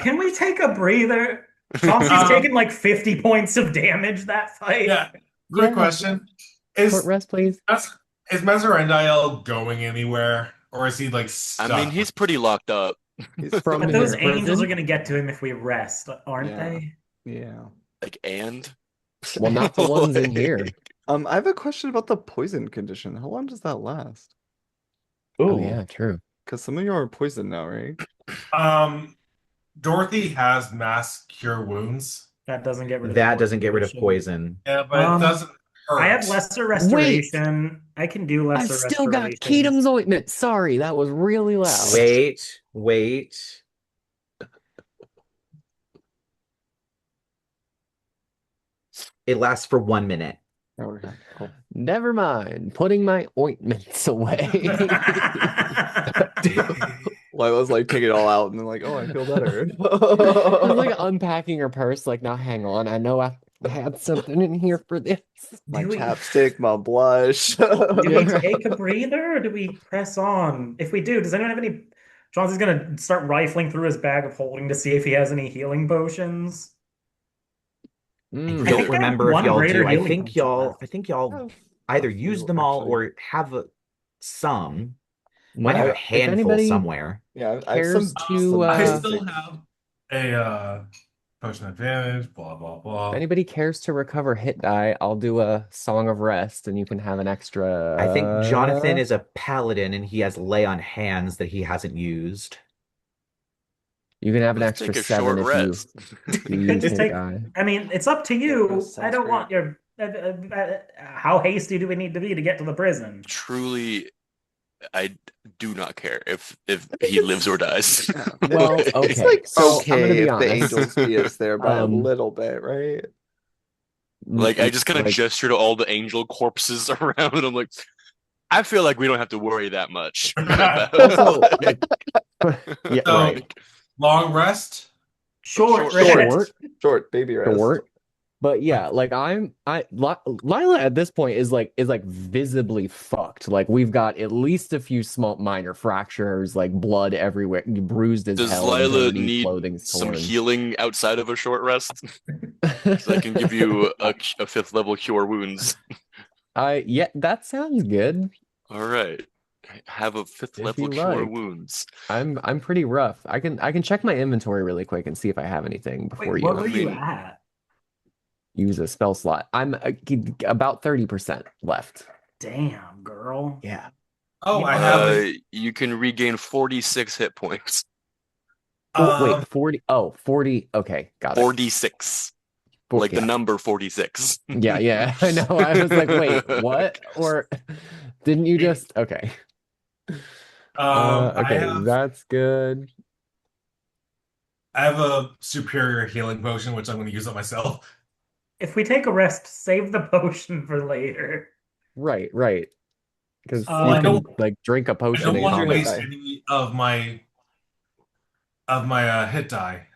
Can we take a breather? Chauncey's taken like 50 points of damage that fight. Yeah. Quick Yeah. question. Short rest, please. Is Mazzarendael going anywhere? Or is he like stuck? I mean, he's pretty locked up. He's From But his those prison? angels are going to get to him if we rest, aren't Yeah. they? Yeah. Like, and? Well, not the ones in here. I have a question about the poison condition. How long does that last? Oh, yeah, true. Because some of you are poisoned now, right? Dorothy has mass cure wounds. That doesn't get rid of That the doesn't get rid of poison. poison. Yeah, but it doesn't hurt. I have lesser restoration. I can do I've lesser still got restoration. Keatom's ointment. Sorry, that was really loud. Wait. It lasts for 1 minute. Oh, okay. Cool. Never mind. Putting my ointments away. Well, I was like taking it all out and then like, oh, I feel better. I was like unpacking her purse, like, now hang on. I know I had something in here for this. My Do we- chapstick, my blush. Do we Yeah. take a breather or do we press on? If we do, does anyone have any Chauncey's gonna start rifling through his bag of holding to see if he has any healing potions. I Mm. I don't think I have remember if one y'all greater do. healing potion left. I think y'all have either a used few, them all actually. or have some. Might have a Well, if handful anybody somewhere. Yeah, I have cares to I some still basic. have a potion advantage, blah blah if blah. anybody cares to recover hit die, I'll do a Song of Rest, and you can have an I think Jonathan extra. is a paladin and he has lay on hands that he hasn't used. You can have an Let's extra take a 7 short if you rest. use Just hit take. die. I mean, it's up to Yeah, that you. I sounds don't great. want your. How hasty do we need to be to get to the prison? Truly, I do not care if I think he lives or dies. Well, it's okay, like so I'm gonna okay be if the honest. angels beat us there by a Um, little bit, right? Like I just kind of like gesture to all the angel corpses around, and I'm like, I feel like we don't have to worry that much about. also like yeah, So right. long rest. Short Short rest. Short, Short baby rest. short. But yeah, like Lyla at this point is like visibly fucked. Like we've got at least a few small minor fractures, like blood everywhere, bruised as Does hell, Lyla dirty, need clothing's some torn. healing outside of a short rest? Because I can give you a 5th level cure wounds. Yeah, that sounds good. All right, have a 5th If level you cure like. wounds. I'm pretty rough. I can check my inventory really quick and see if I have anything before Wait, you what I were you mean, at? use a spell slot. I'm about 30% left. Damn, girl. Yeah. Oh, You I know, have you can regain 46 hit points. Wait, 40. Oh, 40. Okay, got it. 46, like the Yeah. number 46. Yeah, yeah. I know. I was like, wait, what? Or didn't you just okay. I Okay, have that's good. a superior healing potion, which I'm going to use on myself. if we take a rest, save the potion for later. Right, right. Because Well, you I can don't like drink a I potion don't in want to Use your hit combat. waste die. any of my hit die.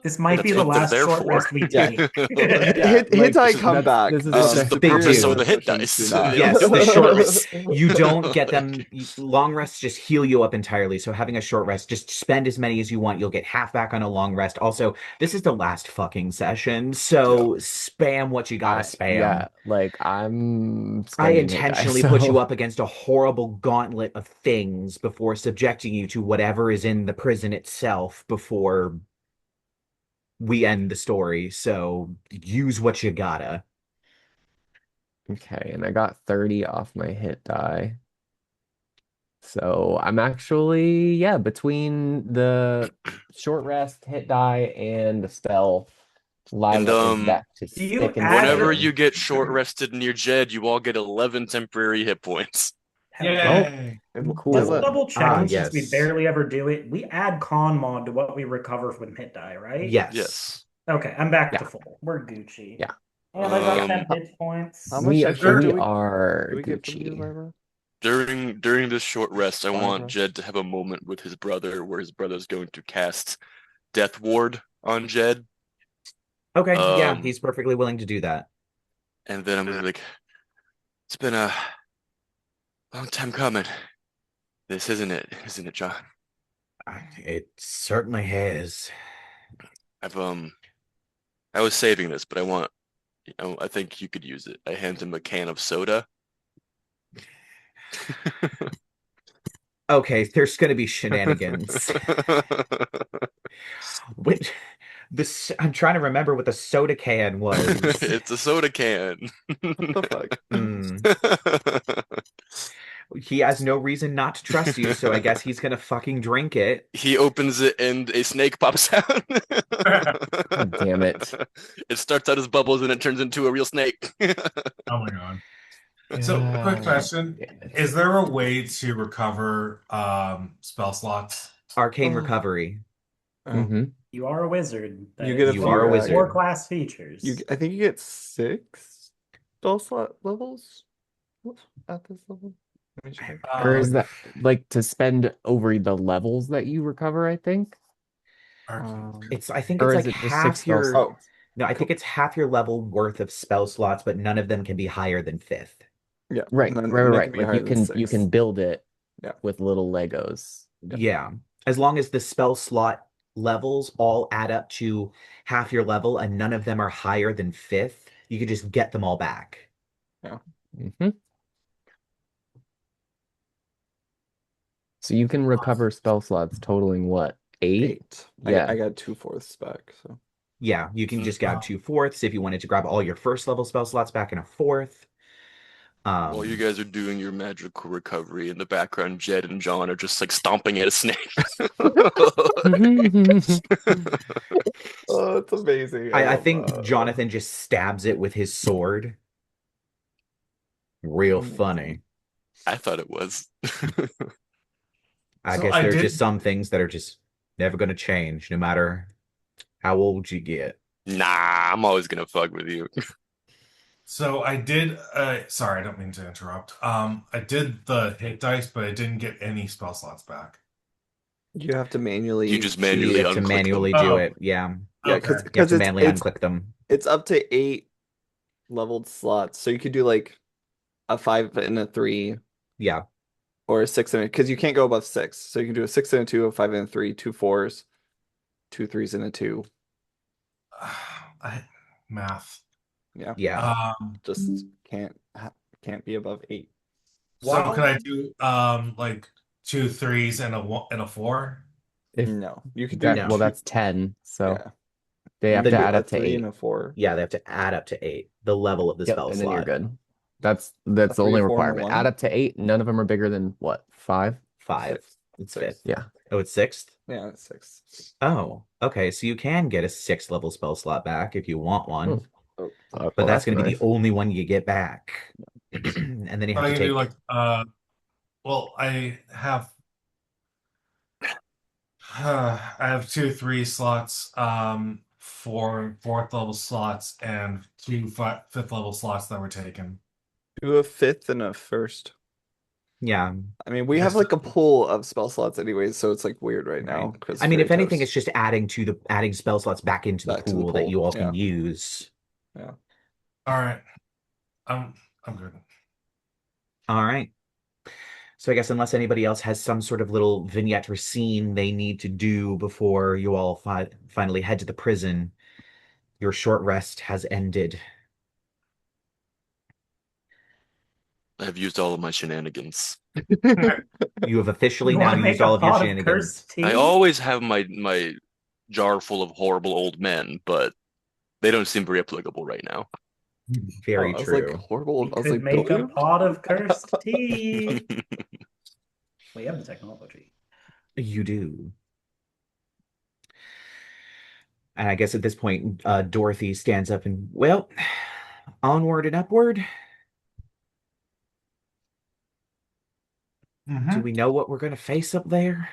This might be That's the what they're last there short for. rest we Yeah. take. Yeah, Hit like die come back. this is This what is they're the They purpose do. of the hit potions do dice. not. They Yes, don't the do short this. you don't get them. Long rests just heal you up entirely. So having a short rest, just spend as many as you want. You'll get half back on a long rest. Also, this is the last fucking session, so spam what you gotta yeah, spam. like I'm I spending hit die, intentionally put you so up against a horrible gauntlet of things before subjecting you to whatever is in the prison itself before we end the story. So use what you gotta. okay, and I got 30 off my hit die. So I'm actually, yeah, between the short rest, hit die, and the spell, And Lyla is back to Do you stick and add whenever your you stay. get short rested near Jed, you all get 11 temporary hit points. hell yeah. Oh, Yay! And Just cool. double Ah, checking since we yes. barely ever do it. We add con mod to what we recover from hit die, right? Yes. Yes. Okay, I'm back to Yeah, full. We're Gucci. yeah. And I got Yeah. 10 Um, hit points. how much We extra There- do we we are get from you, Gucci. Lyra? during this short rest, I Long want rest. Jed to have a moment with his brother where his brother's going to cast Death Ward on Jed. Okay, yeah, Um, he's perfectly willing to do that. and then I'm gonna be like, it's been a long time coming. This isn't it, John? It certainly has. I've I was saving this, but I think you could use it. I hand him a can of soda. Okay, there's gonna be shenanigans. Which this I'm trying to remember what the soda can was. It's a soda can. What the fuck? Hmm. He has no reason not to trust you, so I guess he's gonna fucking drink it. He opens it and a snake pops out. God damn it. It starts out as bubbles and it turns into a real snake. Oh my god. So, quick God question. damn it. Is there a way to recover spell slots? Arcane Oh. recovery. hmm You are a wizard. That You get is a You one are a of the wizard. core class features. I think you get 6 spell slot levels at this level. Let me check. Or is Um, that like to spend over the levels that you recover, I think? I think Or it's is like it just 6 half spell your Oh, no, I think it's half your level worth of spell slots, but none of them can be higher than fifth. Right, none right, can right. be Like higher you than can 6. build it Yeah. with little Legos. Yeah. As long as the spell slot levels all add up to half your level and none of them are higher than fifth, you can just get them all back. Mhm. So you can recover spell slots totaling what? 8? 8. Yeah. I got 2/4 back, so. Yeah, you can just grab Wow. 2/4 if you wanted to grab all your first level spell slots back in a fourth. While you guys are doing your magical recovery in the background, Jed and John are just like stomping at a snake. Oh, it's amazing. I I love think that. Jonathan just stabs it with his sword. Real funny. I thought it was. I So guess I there are did. just some things that are just never going to change, no matter how old you get. Nah, I'm always gonna fuck with you. So I did. Sorry, I don't mean to interrupt. I did the hit dice, but I didn't get any spell slots back. You have to manually You just You manually have to unclick them. manually do Oh, it. Yeah. Yeah, okay. You have because to manually unclick them. it's up to 8 leveled slots. So you could do like a 5 and a 3 Yeah. or a 6 and a, because you can't go above 6. So you can do a 6 and a 2, a 5 and a 3, 2 4s, 2 3s and a 2. Math. Yeah. Yeah. Just can't be above 8. So Wow. could I do like 2 3s and a 1 and a 4? If No. You could do that, No. well, 2. that's 10. So Yeah. they You have can to Then do add a up to 3 and 8. a 4. yeah, they have to add up to 8, the level of the Yep, spell and then you're slot. good. That's A the 3, only a 4, and a requirement. 1. Add up to 8. None of them are bigger than what? 5? 5. 6. It's 6. fifth. Yeah. Oh, it's sixth? Yeah, it's 6. Oh, okay. So you can get a sixth level spell slot back if you want one, Oh, but Well, that's that's going to be the nice. only one you get back. it's And then you But have I to can do take, like well, I have 2 3 slots, 4 fourth level slots, and 2 fifth level slots that were taken. do a 5th and a 1st. yeah, I mean, we have Yes. like a pool of spell slots anyways, so it's like weird right now right. because I mean, very if anything, it's toast just adding spell slots back into the back to the pool that pool. you all Yeah, can use. yeah. All right. I'm good. All right. So I guess unless anybody else has some sort of little vignette or scene they need to do before you all finally head to the prison, your short rest has ended. I've used all of my shenanigans. You have officially You now want to make used a all of your pot of shenanigans. cursed I tea? always have my jar full of horrible old men, but they don't seem very applicable right now. Very Oh, I was like true. horrible. We I was could like make a billiard. pot of cursed tea. We have the technology. You do. And I guess at this point, Dorothy stands up and, well, onward and upward. Do we know what we're going to face up there?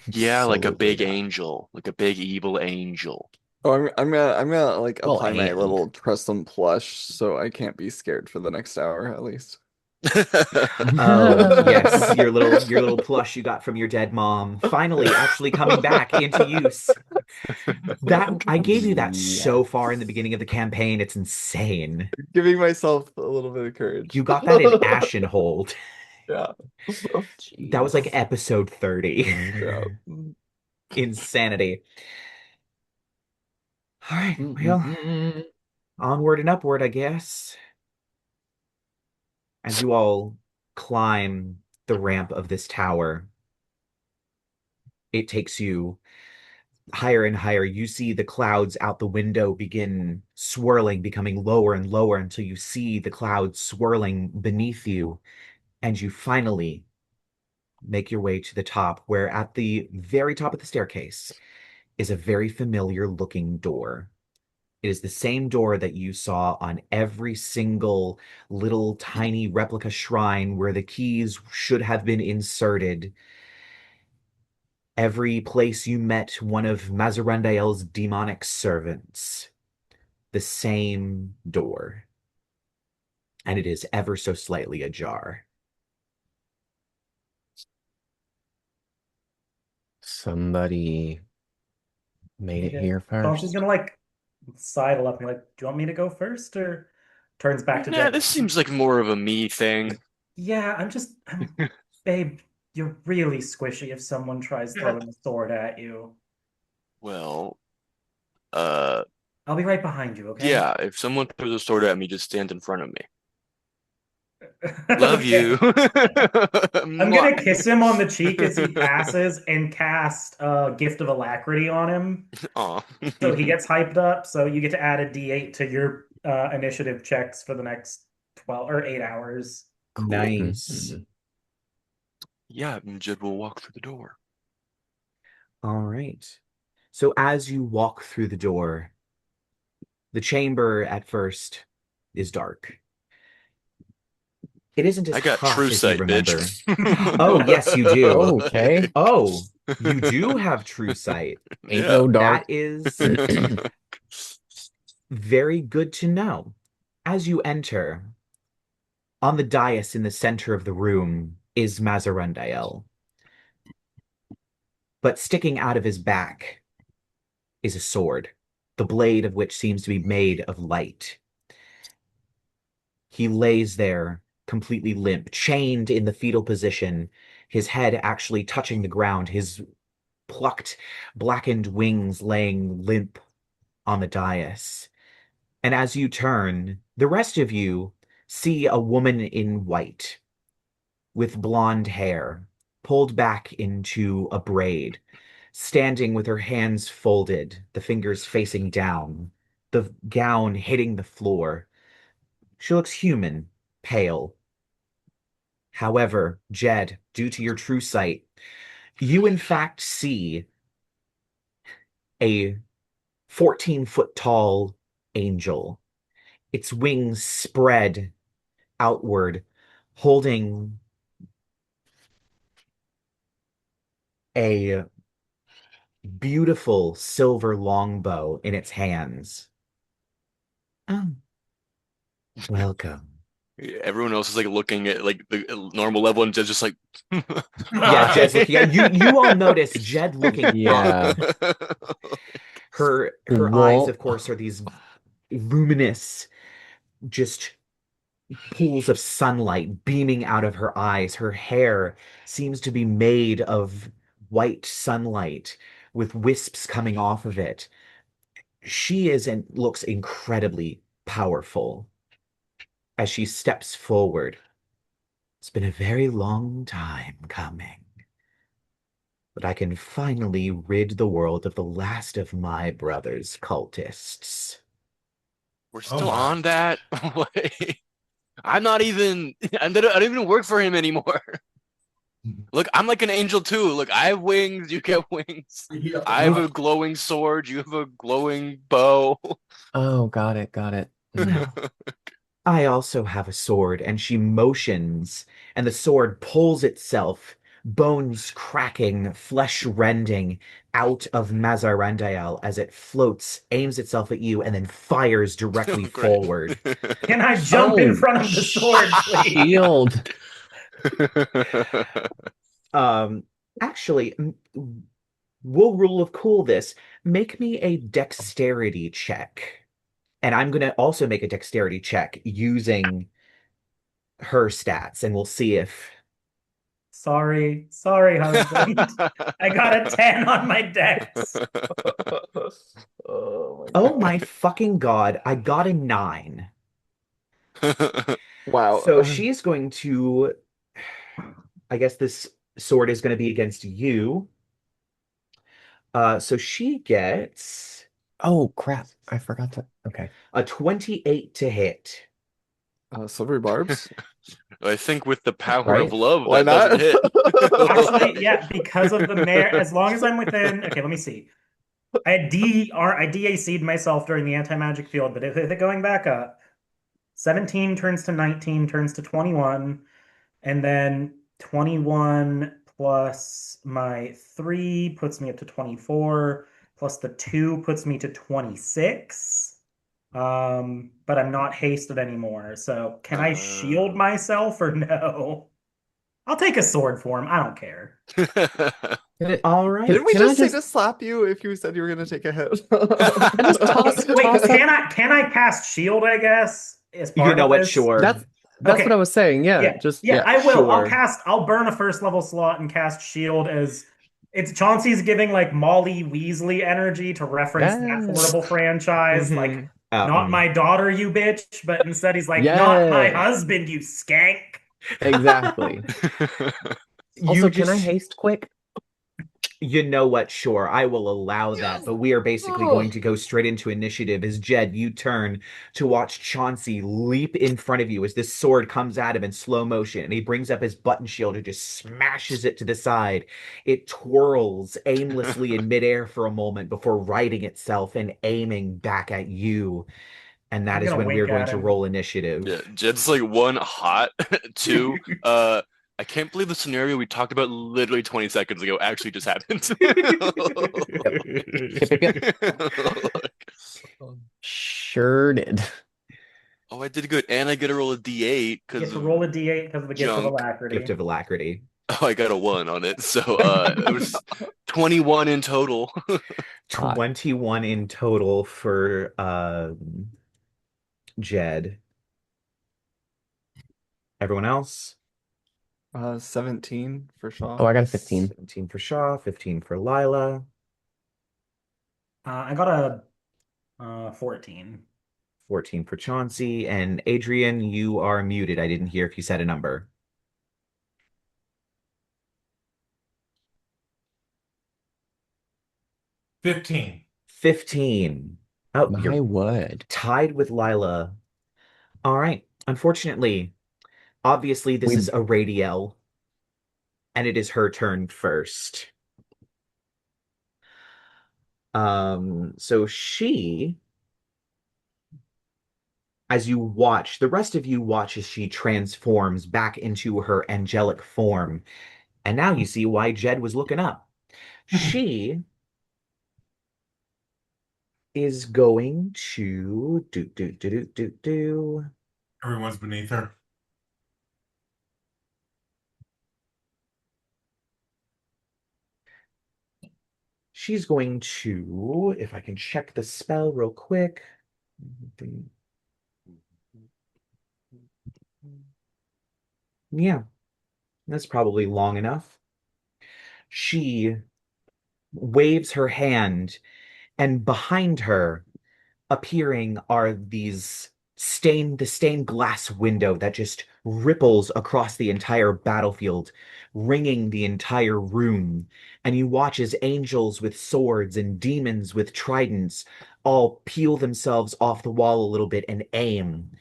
Yeah, like a Absolutely big not. angel, like a big evil angel. Oh, I'm gonna like Well, apply my and little trust them plush so I can't be scared for the next hour at least. Oh, yes, your little plush you got from your dead mom finally actually coming back into use. That I gave you that so far in the Yes. beginning of the campaign, it's insane. Giving myself a little bit of courage. You got that in Ashenhold. Yeah. That was like Jeez. episode 30. Yeah. Insanity. All right, well, Mm-mm-mm. onward and upward, I guess. As you all climb the ramp of this tower, it takes you higher and higher. You see the clouds out the window begin swirling, becoming lower and lower until you see the clouds swirling beneath you. And you finally make your way to the top, where at the very top of the staircase is a very familiar looking door. It is the same door that you saw on every single little tiny replica shrine where the keys should have been inserted. Every place you met one of Mazzarendael's demonic servants. The same door. And it is ever so slightly ajar. Somebody made it here Chauncey's first. gonna like sidle up and be like, "Do you want me to go first?" Or turns back to Nah, Jed. this seems like more of a me thing. Yeah, babe. You're really squishy if someone tries throwing a sword at you. Well, uh, I'll be right behind you, okay? yeah, if someone throws a sword at me, just stand in front of me. Love Okay. you. I'm gonna Mwah. kiss him on the cheek as he passes and cast Gift of Alacrity on him. Aw. So he gets hyped up. So you get to add a D8 to your initiative checks for the next 12 or 8 hours. Nice. Yeah, and Jed will walk through the door. All right. So as you walk through the door, the chamber at first is dark. It isn't as I got hot true as you sight, remember. bitch. Oh, yes, you do. Okay. Oh, you do have true sight. Ain't Yeah. no dark. That is very good to know. As you enter, on the dais in the center of the room is Mazzarendael. But sticking out of his back is a sword, the blade of which seems to be made of light. He lays there, completely limp, chained in the fetal position, his head actually touching the ground, his plucked, blackened wings laying limp on the dais. And as you turn, the rest of you see a woman in white with blonde hair pulled back into a braid, standing with her hands folded, the fingers facing down, the gown hitting the floor. She looks human, pale. However, Jed, due to your true sight, you in fact see a 14-foot tall angel, its wings spread outward, holding a beautiful silver longbow in its hands. Oh, welcome. Everyone else is like looking at like the normal level, and Jed's just like, Yeah, Jed's looking at you. You all notice Jed looking Yeah. up. Her eyes, of course, are these luminous, just pools of sunlight beaming out of her eyes. Her hair seems to be made of white sunlight with wisps coming off of it. She is and looks incredibly powerful as she steps forward. It's been a very long time coming, but I can finally rid the world of the last of my brother's cultists. we're still wow. on that. Wait. I'm not even. I don't even work for him anymore. Look, I'm like an angel too. Look, I have wings. You get wings. I have a glowing sword. You have a glowing bow. Oh, got it, got it. I also have a sword, and she motions, and the sword pulls itself, bones cracking, flesh rending, out of Mazzarendael as it floats, aims itself at you, and then fires directly Great. forward. Can I jump in Oh, front of the sword, please? Shield. Actually, we'll rule of cool this. Make me a dexterity check. And I'm going to also make a dexterity check using her stats, and we'll see if... Sorry, husband. I got a 10 on my dex. Oh my fucking God, I got a 9. Wow. So she's going to... I guess this sword is going to be against you. So she gets Oh, crap. I forgot to. Okay. a 28 to hit. Silvery barbs. I think with the power Right? of love, Why that doesn't not? hit. Actually, yeah, because of the mayor, as long as I'm within. Okay, let me see. I had DAC'd myself during the anti-magic field, but if it going back up, 17 turns to 19, turns to 21, and then 21 plus my 3 puts me up to 24, plus the 2 puts me to 26. But I'm not hasted anymore. So can I shield myself or no? I'll take a sword form. I don't care. All right. Didn't we Can I just say just- to slap you if you said you were going to take a hit? Just toss- Wait, toss can I cast shield, I guess? As part You know of what? this? Sure. That's what Okay. I was saying. Yeah, Yeah. just Yeah, yeah. I will. Sure. I'll burn a first level slot and cast shield as it's Chauncey's giving like Molly Weasley energy to reference that Yes. horrible franchise. Like, Mm-hmm. not my daughter, you bitch, but instead he's like, not my Yeah, husband, you skank. exactly. You Also, can I just haste quick? You know what? Sure, I will allow that, Yes. but we are basically Oh. going to go straight into initiative as Jed, you turn to watch Chauncey leap in front of you as this sword comes at him in slow motion, and he brings up his button shield and just smashes it to the side. It twirls aimlessly in midair for a moment before righting itself and aiming back at you. And that I'm is gonna when we are wink going at to him. roll initiative. Yeah, Jed's like one hot, two. I can't believe the scenario we talked about literally 20 seconds ago actually just happened. Yep. Yep, yep, yep. Sure did. Oh, I did good, and I get to roll a D8 You get because to of roll a d8 because of the gift of junk. Gift alacrity. of alacrity. Oh, I got a 1 on it, so it was 21 in total. Hot. 21 in total for Jed. Everyone else? 17 for Oh, Shaw. I got a 15. 17 for Shaw, 15 for Lyla, I got a 14. 14 for Chauncey, and Adrien, you are muted. I didn't hear if you said a number. 15. 15. Oh, My you're word. tied with Lyla. All right. Unfortunately, obviously, this We is Aradiel, and it is her turn first. So she, as you watch, the rest of you watch as she transforms back into her angelic form. And now you see why Jed was looking up. She is going to do. Everyone's beneath her. She's going to, if I can check the spell real quick. Yeah, that's probably long enough. She waves her hand, and behind her, appearing are the stained glass window that just ripples across the entire battlefield, ringing the entire room. And you watch as angels with swords and demons with tridents all peel themselves off the wall a little bit and aim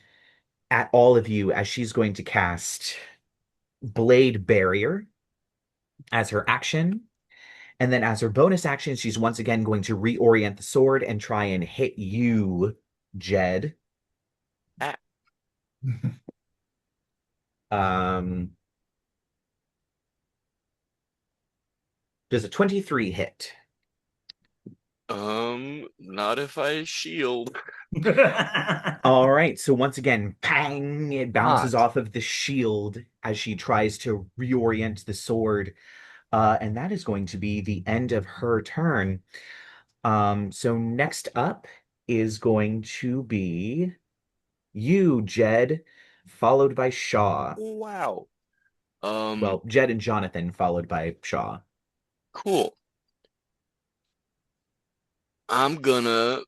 at all of you as she's going to cast Blade Barrier as her action. And then as her bonus action, she's once again going to reorient the sword and try and hit you, Jed. Ah. Um, does a 23 hit? Not if I shield. All right. So once again, pang, it bounces hot. off of the shield as she tries to reorient the sword. And that is going to be the end of her turn. So next up is going to be you, Jed, followed by Shaw. Wow. Well, Jed and Jonathan, followed by Shaw. Cool. I'm gonna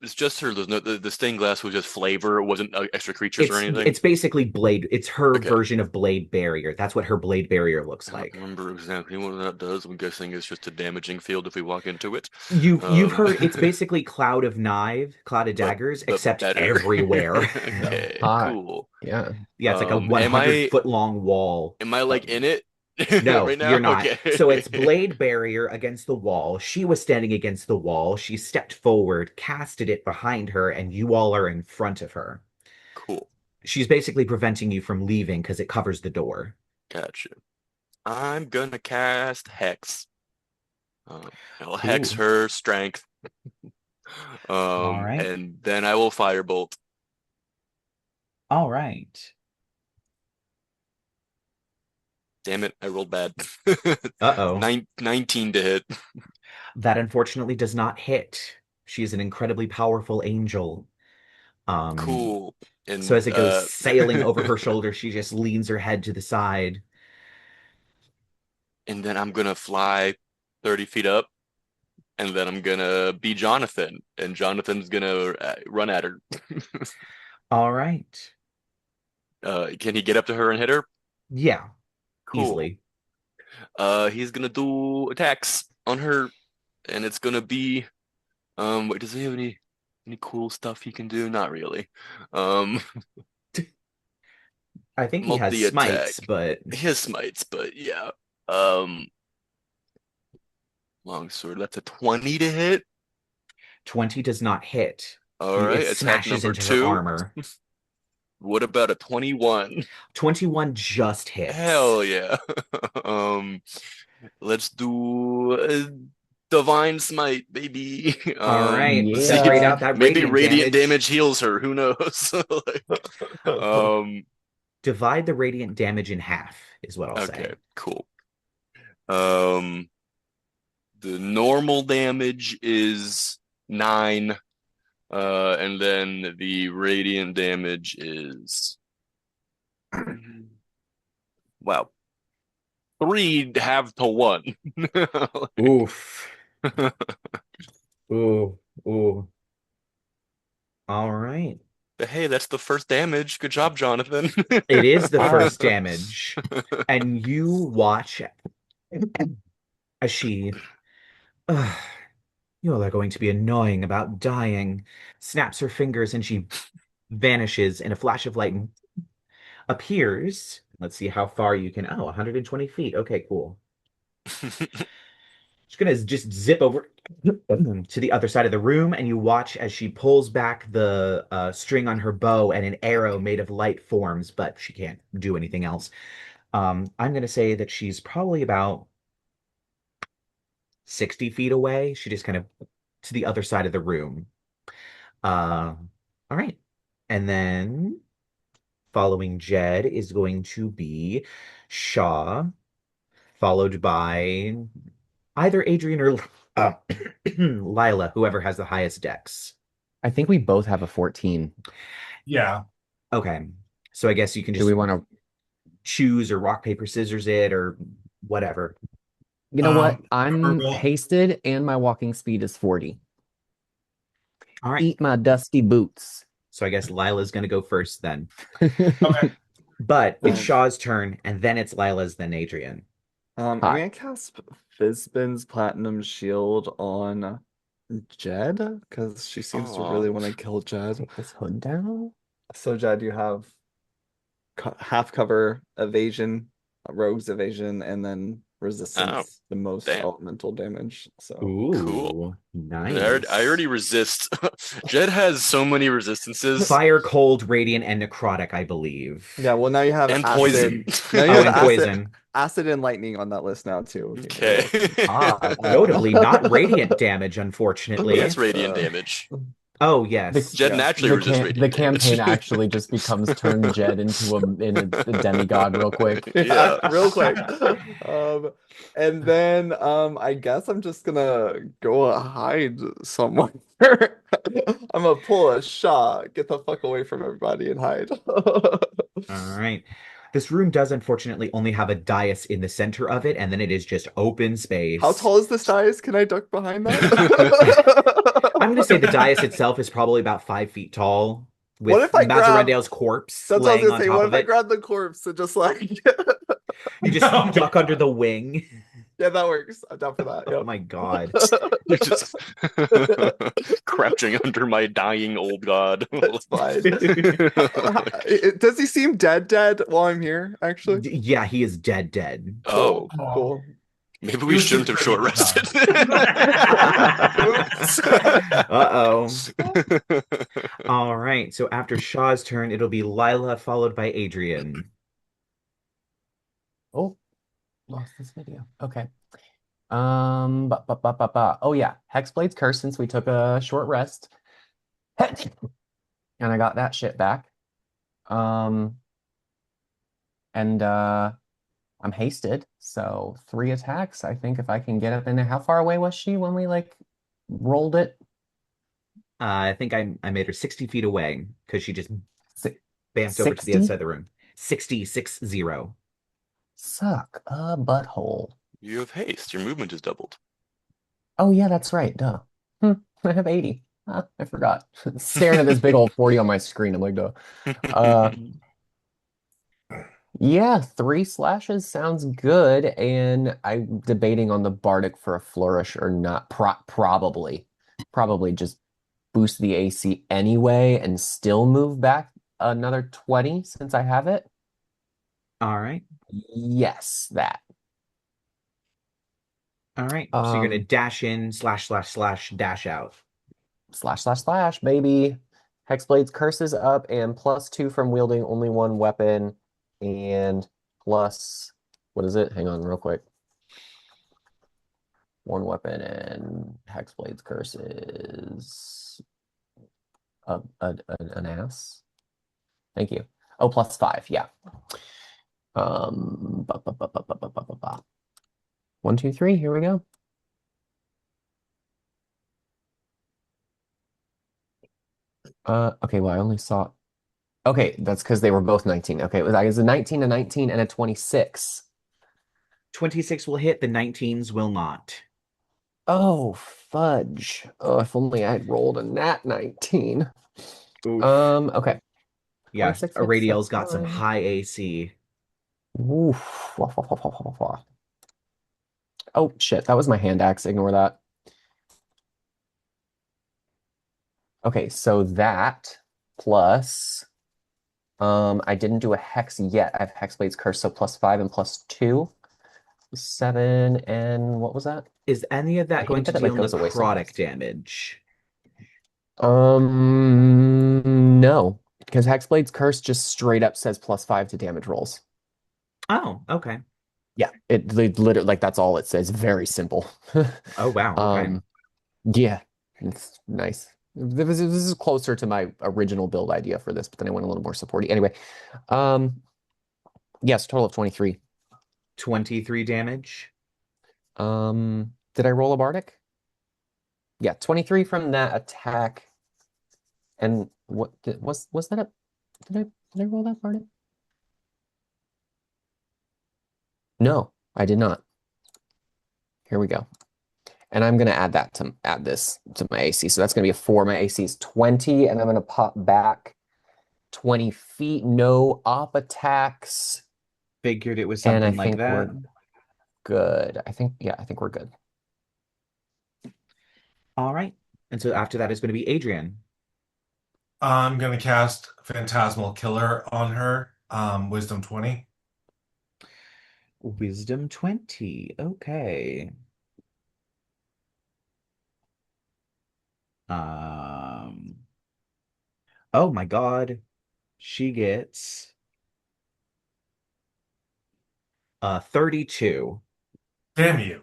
it's just her. There's no the stained glass was just flavor. It wasn't extra creatures or anything. It's basically Blade. It's her Okay. version of Blade Barrier. That's what her Blade Barrier looks I don't like. remember exactly what that does. I'm guessing it's just a damaging field if we walk into it. You've heard it's basically Cloud of but Daggers, but except better. everywhere. Okay, Hot. cool. Yeah. Yeah, it's like a Am I 100-foot long wall. like in it No, right you're now? not. Okay. So it's Blade Barrier against the wall. She was standing against the wall. She stepped forward, casted it behind her, and you all are in front of her. Cool. She's basically preventing you from leaving because it covers the door. Gotcha. I'm gonna cast Hex. I'll hex Cool. her strength. All right. And then I will firebolt. All right. Damn it, I rolled bad. Uh-oh. 19 to hit. That unfortunately does not hit. She is an incredibly powerful angel. Cool. So And as it goes sailing over her shoulder, she just leans her head to the side. and then I'm gonna fly 30 feet up, and then I'm gonna be Jonathan, and Jonathan's gonna run at her. All right. Can he get up to her and hit her? Yeah, Cool. easily. He's gonna do attacks on her, and it's gonna be wait, does he have any cool stuff he can do? Not really. Um, I think he has multi-attack. smites, but His smites, but yeah. Um, longsword. That's a 20 to hit. 20 does not hit. All right, It attack smashes number into her 2. armor. What about a 21? 21 just hits. Hell yeah. Um, let's do divine smite, baby. All right. Yeah. Separate out that Maybe radiant radiant damage. damage heals her. Who knows? um, Divide the radiant damage in half, is what I'll okay, say. cool. Um, the normal damage is 9. And then the radiant damage is wow, 3 half to 1. Oof. Ooh. Ooh. All right. But hey, that's the first damage. Good job, Jonathan. It is the first damage. And you watch as she. "Ugh, you all are going to be annoying about dying." Snaps her fingers and she vanishes in a flash of light and appears. Let's see how far you can. Oh, 120 feet. Okay, cool. She's gonna just zip over to the other side of the room, and you watch as she pulls back the string on her bow, and an arrow made of light forms, but she can't do anything else. I'm gonna say that she's probably about 60 feet away. She just kind of to the other side of the room. All right. And then following Jed is going to be Shaw, followed by either Adrien or Lyla, whoever has the highest dex. I think we both have a 14. Yeah. Okay. So I guess you can Do just we want to? choose or rock, paper, scissors it or whatever. You know what? Whoever I'm will- hasted and my walking speed is 40. All right. Eat my dusty boots. So I guess Lila's going to go first then. Okay. But it's Shaw's turn, and then it's Lila's, then Adrien. I'm Hi. gonna cast Fizbin's Platinum Shield on Jed because she seems to really want to kill Jed. Take this hood down. So Jed, you have half cover, evasion, rogue's evasion, and then resistance, the most damn. elemental damage. So Ooh, Cool. nice. I already resist. Jed has so many resistances. Fire, cold, radiant, and necrotic, I believe. yeah, well now you have And acid. poison. Now you Oh, have and poison. acid and lightning on that list now too. Okay. Notably, not radiant damage, unfortunately. That's radiant damage. Oh, yes. Jed Yeah. naturally The, resists the radiant damage. campaign actually just becomes turn Jed into a demigod real quick. Yeah, Yeah. real quick. And then I guess I'm just gonna go hide somewhere. I'm gonna pull a shot, get the fuck away from everybody and hide. All right. This room does unfortunately only have a dais in the center of it, and then it is just open space. How tall is this dais? Can I duck behind that? I'm going to say the dais itself is probably about 5 feet tall, with What if I grab- Mazzarendael's corpse That's what I was laying gonna on say. top What of if I it. grab the corpse and just like You just Oh my duck under God. the wing. Yeah, that works. I'm down for that. Oh Yep. my god. Just crouching under my dying old god. That's fine. Does he seem dead while I'm here, actually? Yeah, he is dead. Oh, Cool. maybe He we was shouldn't just have short ready to rested. Uh-oh. All right, so after Shaw's turn, it'll be Lyla followed by Adrien. Oh, lost this video. Okay. Oh yeah, Hexblade's Curse since we took a short rest. And I got that shit back. And I'm hasted, so 3 attacks. I think if I can get up in there. How far away was she when we like rolled it? I think I made her 60 feet away because she just Si- bamped over to the other 60? side of the room. 60, 60. Suck a butthole. You have haste. Your movement is doubled. Oh yeah, that's right. Duh. I have 80. I forgot. Staring at this big old 40 on my screen. I'm like, duh. Uh, yeah, 3 slashes sounds good. And I'm debating on the Bardic for a flourish or not. Probably. Probably just boost the AC anyway and still move back another 20 since I have it. All right. Yes, that. All right. So you're gonna dash in, slash, slash, slash, dash out. Slash, slash, slash, baby. Hexblade's curses up and +2 from wielding only one weapon and plus, what is it? Hang on real quick. One weapon and Hexblade's curse is an ass. Thank you. Oh, +5, yeah. Ba, ba, ba, ba, ba, ba, ba, ba, ba. 1, 2, 3, here we go. Okay, well, I only saw. Okay, that's because they were both 19. Okay, it was a 19, a 19, and a 26. 26 will hit, the 19s will not. Oh, fudge. Oh, if only I'd rolled a nat 19. Oof. Okay. Yeah, 26 hits, Aradiel's that's got some fine. high AC. Oof. Oh, shit, that was my hand axe. Ignore that. Okay, so that plus I didn't do a hex yet. I have Hexblade's Curse, so +5 and +2. 7 and what was that? Is any of I that going hate to that it like deal goes away so necrotic fast. damage? No, because Hexblade's Curse just straight up says +5 to damage rolls. Oh, okay. Yeah, it literally like that's all it says. Very simple. Oh, wow. Okay. Yeah, it's nice. This is closer to my original build idea for this, but then I went a little more supporty. Anyway, yes, total of 23. 23 damage. Did I roll a Bardic? Yeah, 23 from that attack. And what was that a did I roll that Bardic? No, I did not. Here we go. And I'm gonna add this to my AC. So that's gonna be a 4. My AC is 20, and I'm gonna pop back 20 feet, no op attacks. Figured it was And I something like think that. we're good. I think we're good. All right. And so after that is going to be Adrien. I'm gonna cast Phantasmal Killer on her. Wisdom 20. Wisdom 20. Okay. Um, oh my God. She gets 32. Damn you.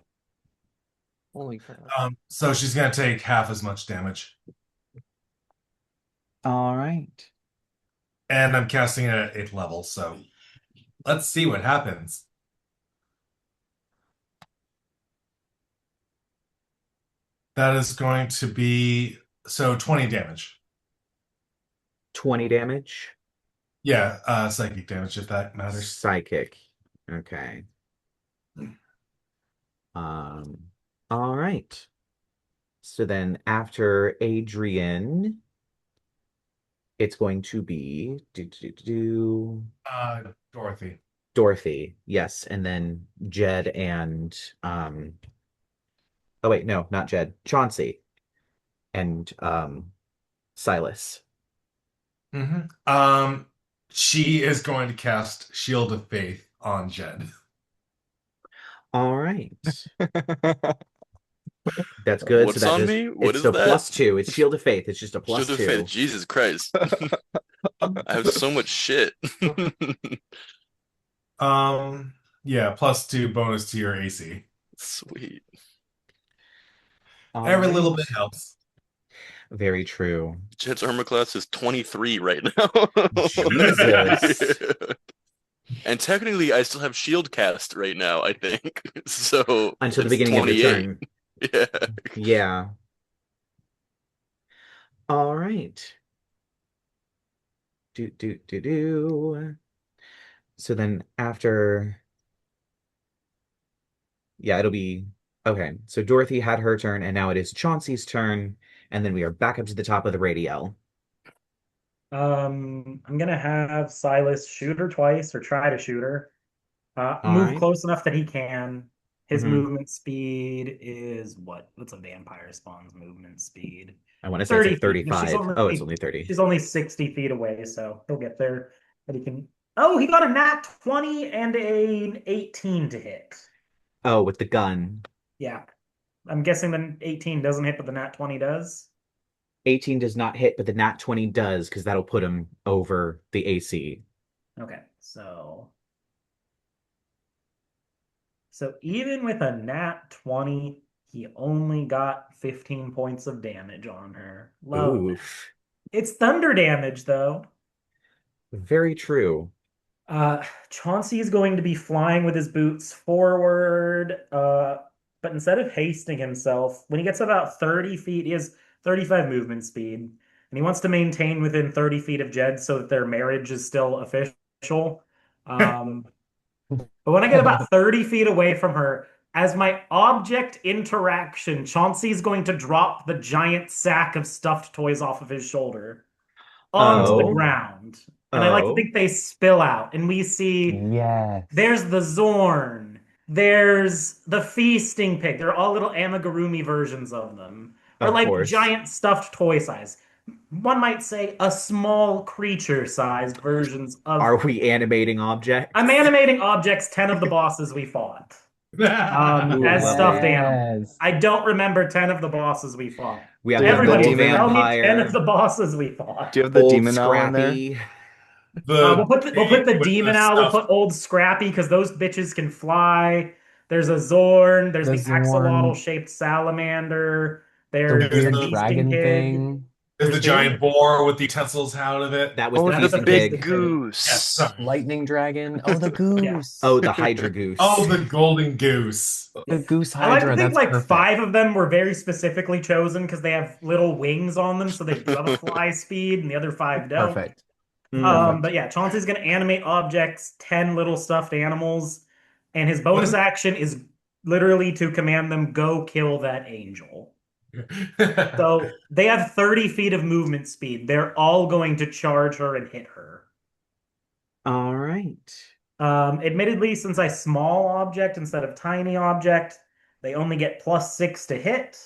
Holy crap. So she's gonna take half as much damage. All right. And I'm casting it at 8th level, so let's see what happens. That is going to be 20 damage. 20 damage. Yeah, psychic damage if that matters. Psychic. Okay. All right. So then after Adrien, it's going to be Dorothy. Dorothy. Yes, and then Jed and oh wait, no, not Jed. Chauncey and Silas. She is going to cast Shield of Faith on Jed. All right. That's good. So What's that on does me? What it's is a that? +2. It's Shield of Faith. It's just a Shield of Faith. +2. Jesus Christ. I have so much shit. Yeah, +2 bonus to your AC. Sweet. All Every right. little bit helps. Very true. Jed's armor class is 23 right now. Jesus. And technically, I still have shield cast right now, I think. So Until the it's beginning of your 28. turn. Yeah. Yeah. right. Do. So then after, yeah, it'll be okay. So Dorothy had her turn, and now it is Chauncey's turn, and then we are back up to the top of the radial. I'm gonna have Silas shoot her twice or try to shoot her. All Move right. close enough that he can. His Hmm. movement speed is what? What's a vampire spawn's movement speed? I want to say it's 30 like feet, but 35. Oh, it's only 30. she's only 60 feet away, so he'll get there. But he can. Oh, he got a nat 20 and an 18 to hit. Oh, with the gun. Yeah. I'm guessing the 18 doesn't hit, but the nat 20 does. 18 does not hit, but the nat 20 does because that'll put him over the AC. Okay, so even with a nat 20, he only got 15 points of damage on her. Love that. Oof. It's thunder damage, though. Very true. Chauncey is going to be flying with his boots forward, but instead of hasting himself, when he gets about 30 feet, he has 35 movement speed, and he wants to maintain within 30 feet of Jed so that their marriage is still official. But when I get about 30 feet away from her, as my object interaction, Chauncey's going to drop the giant sack of stuffed toys off of his shoulder onto the Oh. ground. And I like to Oh. think they spill out. And we see Yes. there's the Zorn, there's the Feasting Pig. They're all little amigurumi versions of them. Or Of like course. giant stuffed toy size. One might say a small creature sized versions of. Are we animating objects? I'm animating objects, 10 of the bosses we fought. Ooh, As love stuffed it. animals. I don't remember 10 of the bosses we fought. We have Do you the have the Everybody, gold demon? tell me 10 vampire, of the bosses we fought. Do you have the old demon owl in there? Scrappy. We'll put the with demon the owl. We'll stuff. put old Scrappy because those bitches can fly. There's a Zorn. There's The the Zorn. axolotl-shaped salamander. The There's the weird feasting dragon pig. thing. There's the There's giant boar with the utensils out of it. That was Oh, the That's the feasting big pig. goose. Yes, sorry. Lightning dragon. Oh, the goose. Oh, the Hydra goose. Oh, the golden goose. The goose I like to hydra. think That's like perfect. 5 of them were very specifically chosen because they have little wings on them, so they do have a fly speed, and the other 5 don't. Perfect. Mm. But yeah, Chauncey's going to animate objects, 10 little stuffed animals, and his bonus action is literally to command them go kill that angel. So they have 30 feet of movement speed. They're all going to charge her and hit her. All right. Admittedly, since I small object instead of tiny object, they only get +6 to hit.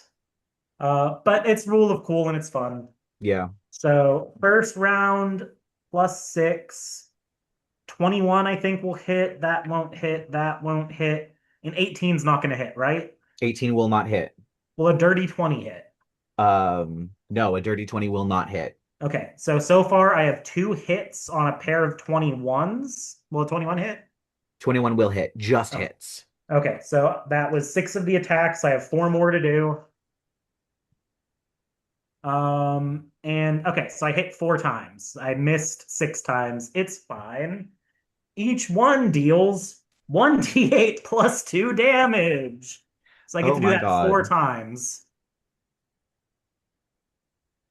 But it's rule of cool and it's fun. Yeah. So first round +6. 21, I think, will hit. That won't hit. That won't hit. And 18's not going to hit, right? 18 will not hit. Will a dirty 20 hit? No, a dirty 20 will not hit. Okay, so far I have 2 hits on a pair of 21s. Will a 21 hit? 21 will hit. Just Oh. hits. Okay, so that was 6 of the attacks. I have 4 more to do. And okay, so I hit 4 times. I missed 6 times. It's fine. Each one deals 1d8 plus 2 damage. So I get Oh to do my that God. 4 times.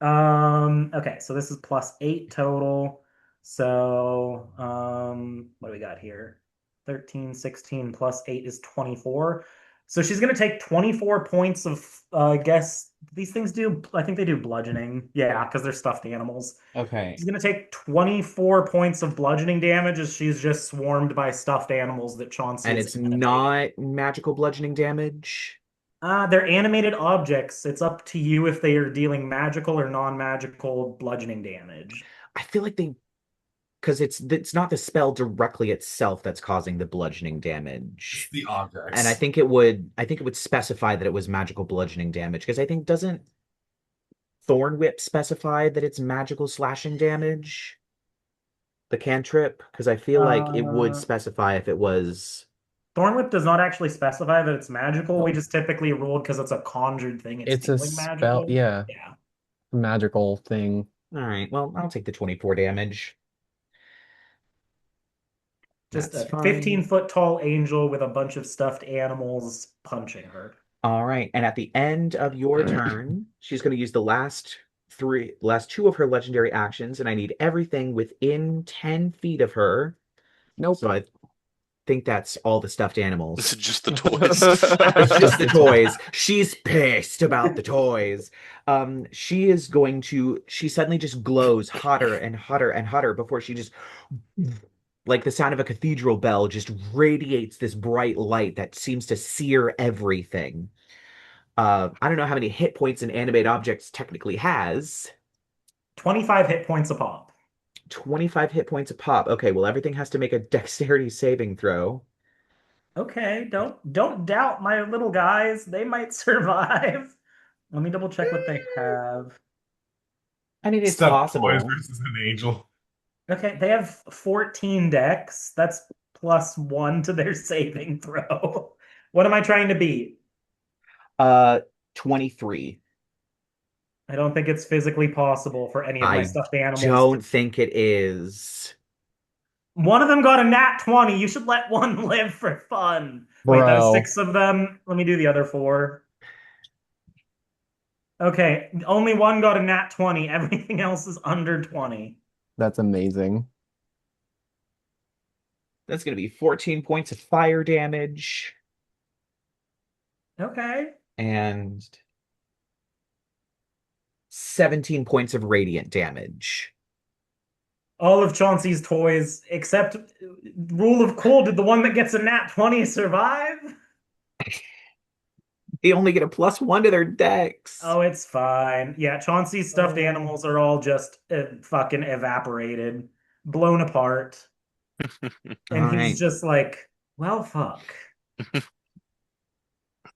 Okay, so this is +8 total. So, what do we got here? 13, 16 plus 8 is 24. So she's going to take 24 points of, I guess, these things do, I think they do bludgeoning. Yeah, because they're stuffed animals. Okay. She's going to take 24 points of bludgeoning damage as she's just swarmed by stuffed animals that Chauncey And is it's animating. not magical bludgeoning damage. They're animated objects. It's up to you if they are dealing magical or non-magical bludgeoning damage. I feel like because it's not the spell directly itself that's causing the bludgeoning damage. The objects. And I think it would specify that it was magical bludgeoning damage because I think doesn't Thorn Whip specify that it's magical slashing damage? The cantrip? Because I feel like it would specify if it was. Thornwhip does not actually specify that it's magical. We just typically ruled because it's a conjured thing. It's a dealing spell. magical. Yeah. Yeah. Magical thing. All right, well, I'll take the 24 damage. Just That's a fine. 15-foot tall angel with a bunch of stuffed animals punching her. All right, and at the end of your turn, she's going to use the last last two of her legendary actions, and I need everything within 10 feet of her. Nope. So I think that's all the stuffed This animals. is just the toys. It's just the toys. She's pissed about the toys. She suddenly just glows hotter and hotter and hotter before she just, like the sound of a cathedral bell, just radiates this bright light that seems to sear everything. I don't know how many hit points an animate object technically has. 25 hit points a pop. 25 hit points a pop. Okay, well, everything has to make a dexterity saving throw. Okay, don't doubt my little guys. They might survive. Let me double check what they have. I mean, it's Stuffed toys possible. versus an angel. Okay, they have 14 dex. That's +1 to their saving throw. What am I trying to beat? 23. I don't think it's physically possible for any of my I stuffed animals don't think it is. One of them got a nat 20. You should let one live for fun. Wait, that was Bro. 6 of them. Let me do the other 4. Okay, only one got a nat 20. Everything else is under 20. That's amazing. That's going to be 14 points of fire damage Okay. and 17 points of radiant damage. All of Chauncey's toys, except Rule of Cool, did the one that gets a nat 20 survive? They only get a +1 to their dex. Oh, it's fine. Yeah, Chauncey's stuffed animals are all just fucking evaporated, blown apart. And All he's right. just like, well, fuck.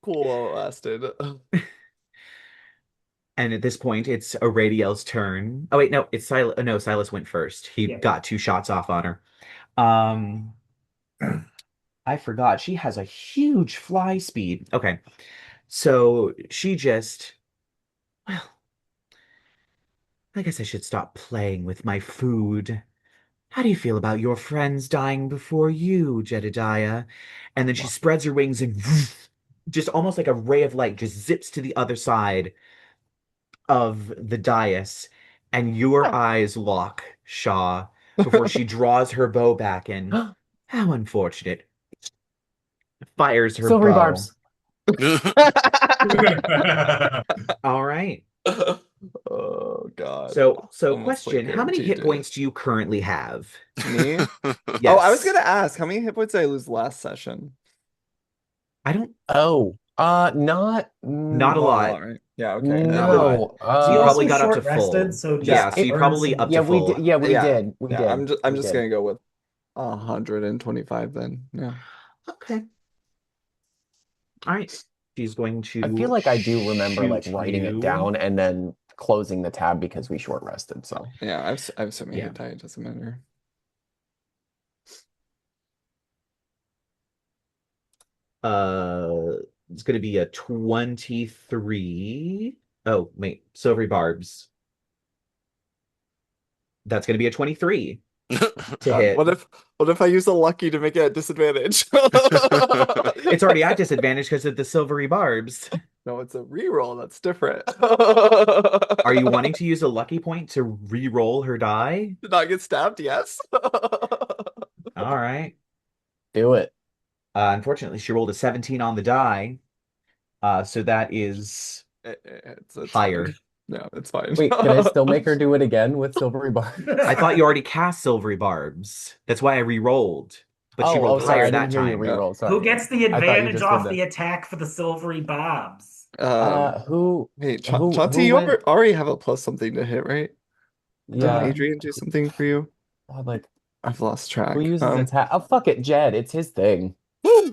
Cool while it lasted. And at this point, it's Aradiel's turn. Oh wait, no, it's Silas. No, Silas went first. He Yeah. got 2 shots off on her. Um, I forgot she has a huge fly speed. Okay, so she just, well, I guess I should stop playing with my food. How do you feel about your friends dying before you, Jedidiah? And then she spreads her wings and just almost like a ray of light just zips to the other side of the dais, and your eyes lock, Shaw, before she draws her bow back in. How unfortunate. Fires her Silvery bow. barbs. All right. Oh God. So Almost like question, how many hit guaranteed points it. do you currently have? Me? Yes. Oh, I was gonna ask, how many hit points did I lose last session? I don't, Oh, not not a Not a lot. lot, right? Yeah, okay. Not a lot. no. So you You probably also got up to short rested, full. so Yeah, just so you burn probably some- up Yeah, to we full. did. Yeah, we Yeah. did. We Yeah, did. I'm We just did. gonna go with 125 then. Yeah. Okay. All right. She's going to I feel like I do remember like shoot writing it you. down and then closing the tab because we short rested. So Yeah, I've so many Yeah. hit die, it doesn't matter. It's going to be a 23. Oh, wait, silvery barbs. That's going to be a 23 to God, hit. what if I use a lucky to make it a disadvantage? It's already at disadvantage because of the silvery barbs. No, it's a reroll. That's different. Are you wanting to use a lucky point to re-roll her die? Did not get stabbed? Yes. All right. do it. Unfortunately, she rolled a 17 on the die. So that is It's higher. fine. No, it's fine. Wait, can I still make her do it again with silvery bar? I thought you already cast silvery barbs. That's why I re-rolled. But she rolled sorry, higher I that didn't hear you time. reroll. Sorry. Who gets the I thought you advantage just off did the that. attack for the silvery bobs? Who? Hey, who Chauncey, you went? already have a plus something to hit, right? Didn't Yeah. Adrien do something for you? Like I've lost track. who uses attack? Oh, fuck it, Jed. It's his thing. Yeah,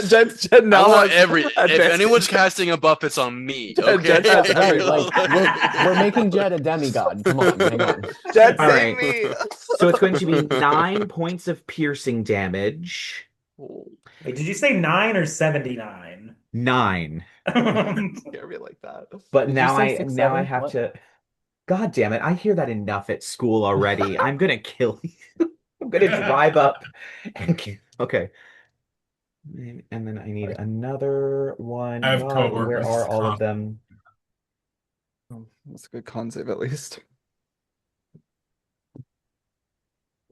Jed I now want has if advantage. anyone's casting a buff, it's on me. Okay. Jed has Right, every- like we're making Jed a demigod. Come on, hang on. Jed, All save right. me. So it's going to be 9 points of piercing damage. Wait, did you say 9 or 79? 9. Scare me like that. But Did you now say I 6, now I 7? have What? to. God damn it! I hear that enough at school already. I'm gonna kill you. I'm gonna drive up and okay. And then I need another one. I have God, where coworkers are all of con- them? That's a good con save at least.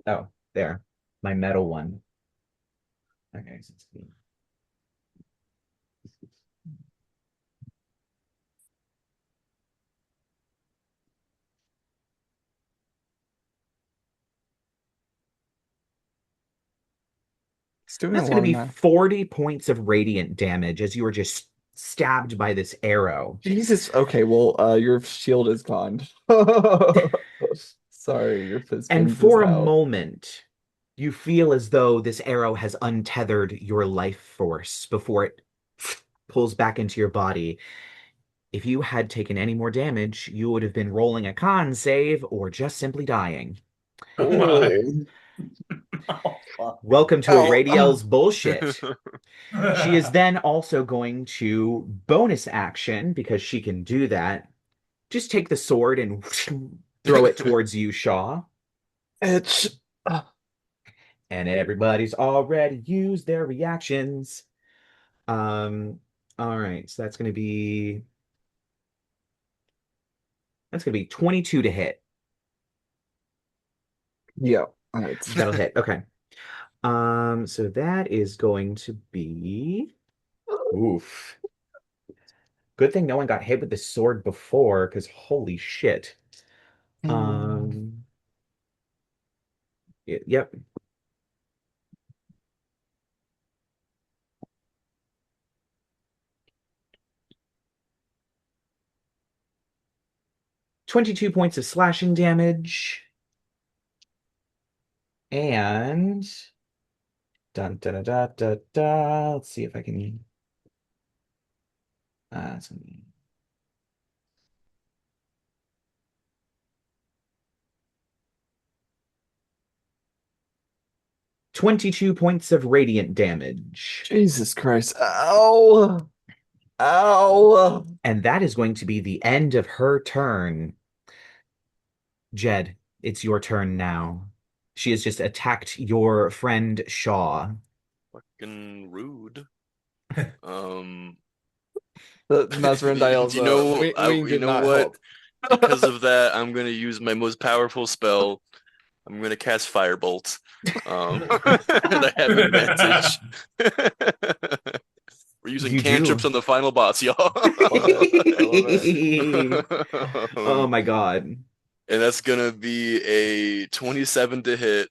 Oh, there. My metal one. Okay, so it's It's doing a That's lot going to of be math. 40 points of radiant damage as you were just stabbed by this arrow. Jesus. Okay, well, your shield is gone. Sorry, your fizz And wings is for a out. moment, you feel as though this arrow has untethered your life force before it pulls back into your body. If you had taken any more damage, you would have been rolling a con save or just simply dying. Oh. Oh, fuck. Welcome to Ow. Aradiel's bullshit. She is then also going to bonus action, because she can do that. Just take the sword and throw it towards you, Shaw. Itch. And everybody's already used their reactions. All right, so that's gonna be 22 to hit. Yeah, it's That'll hit. Okay. So that is going to be oof. Good thing no one got hit with the sword before, because holy shit. Um, yep. 22 points of slashing damage. And dun, dun, dun, dun, dun. Let's see if I can. Uh, 22 points of radiant damage. Jesus Christ. Ow. Ow. And that is going to be the end of her turn. Jed, it's your turn now. She has just attacked your friend Shaw. Fucking rude. The Mazzarendael's You know, wing you did know not what? help. Because of that, I'm gonna use my most powerful spell. I'm gonna cast Firebolt. And I have advantage. We're using You cantrips do. on the final boss, y'all. Love it. I love it. Oh my God. And that's gonna be a 27 to hit.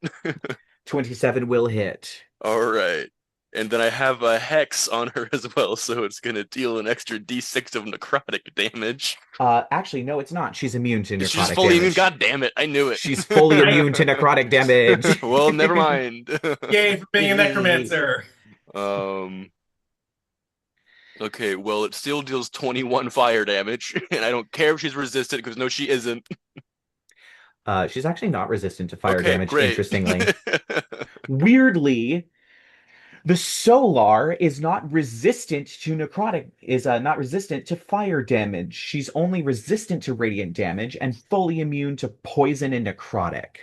27 will hit. All right. And then I have a hex on her as well, so it's gonna deal an extra d6 of necrotic damage. Actually, no, it's not. She's immune to She's just necrotic fully immune. damage. God damn it! I knew it. She's fully immune to necrotic damage. Well, never mind. Yay for being a necromancer. Um. Okay, well, it still deals 21 fire damage, and I don't care if she's resistant because no, she isn't. She's actually not resistant to fire Okay, damage, great. interestingly. Weirdly, the Solar is not resistant to necrotic, is not resistant to fire damage. She's only resistant to radiant damage and fully immune to poison and necrotic,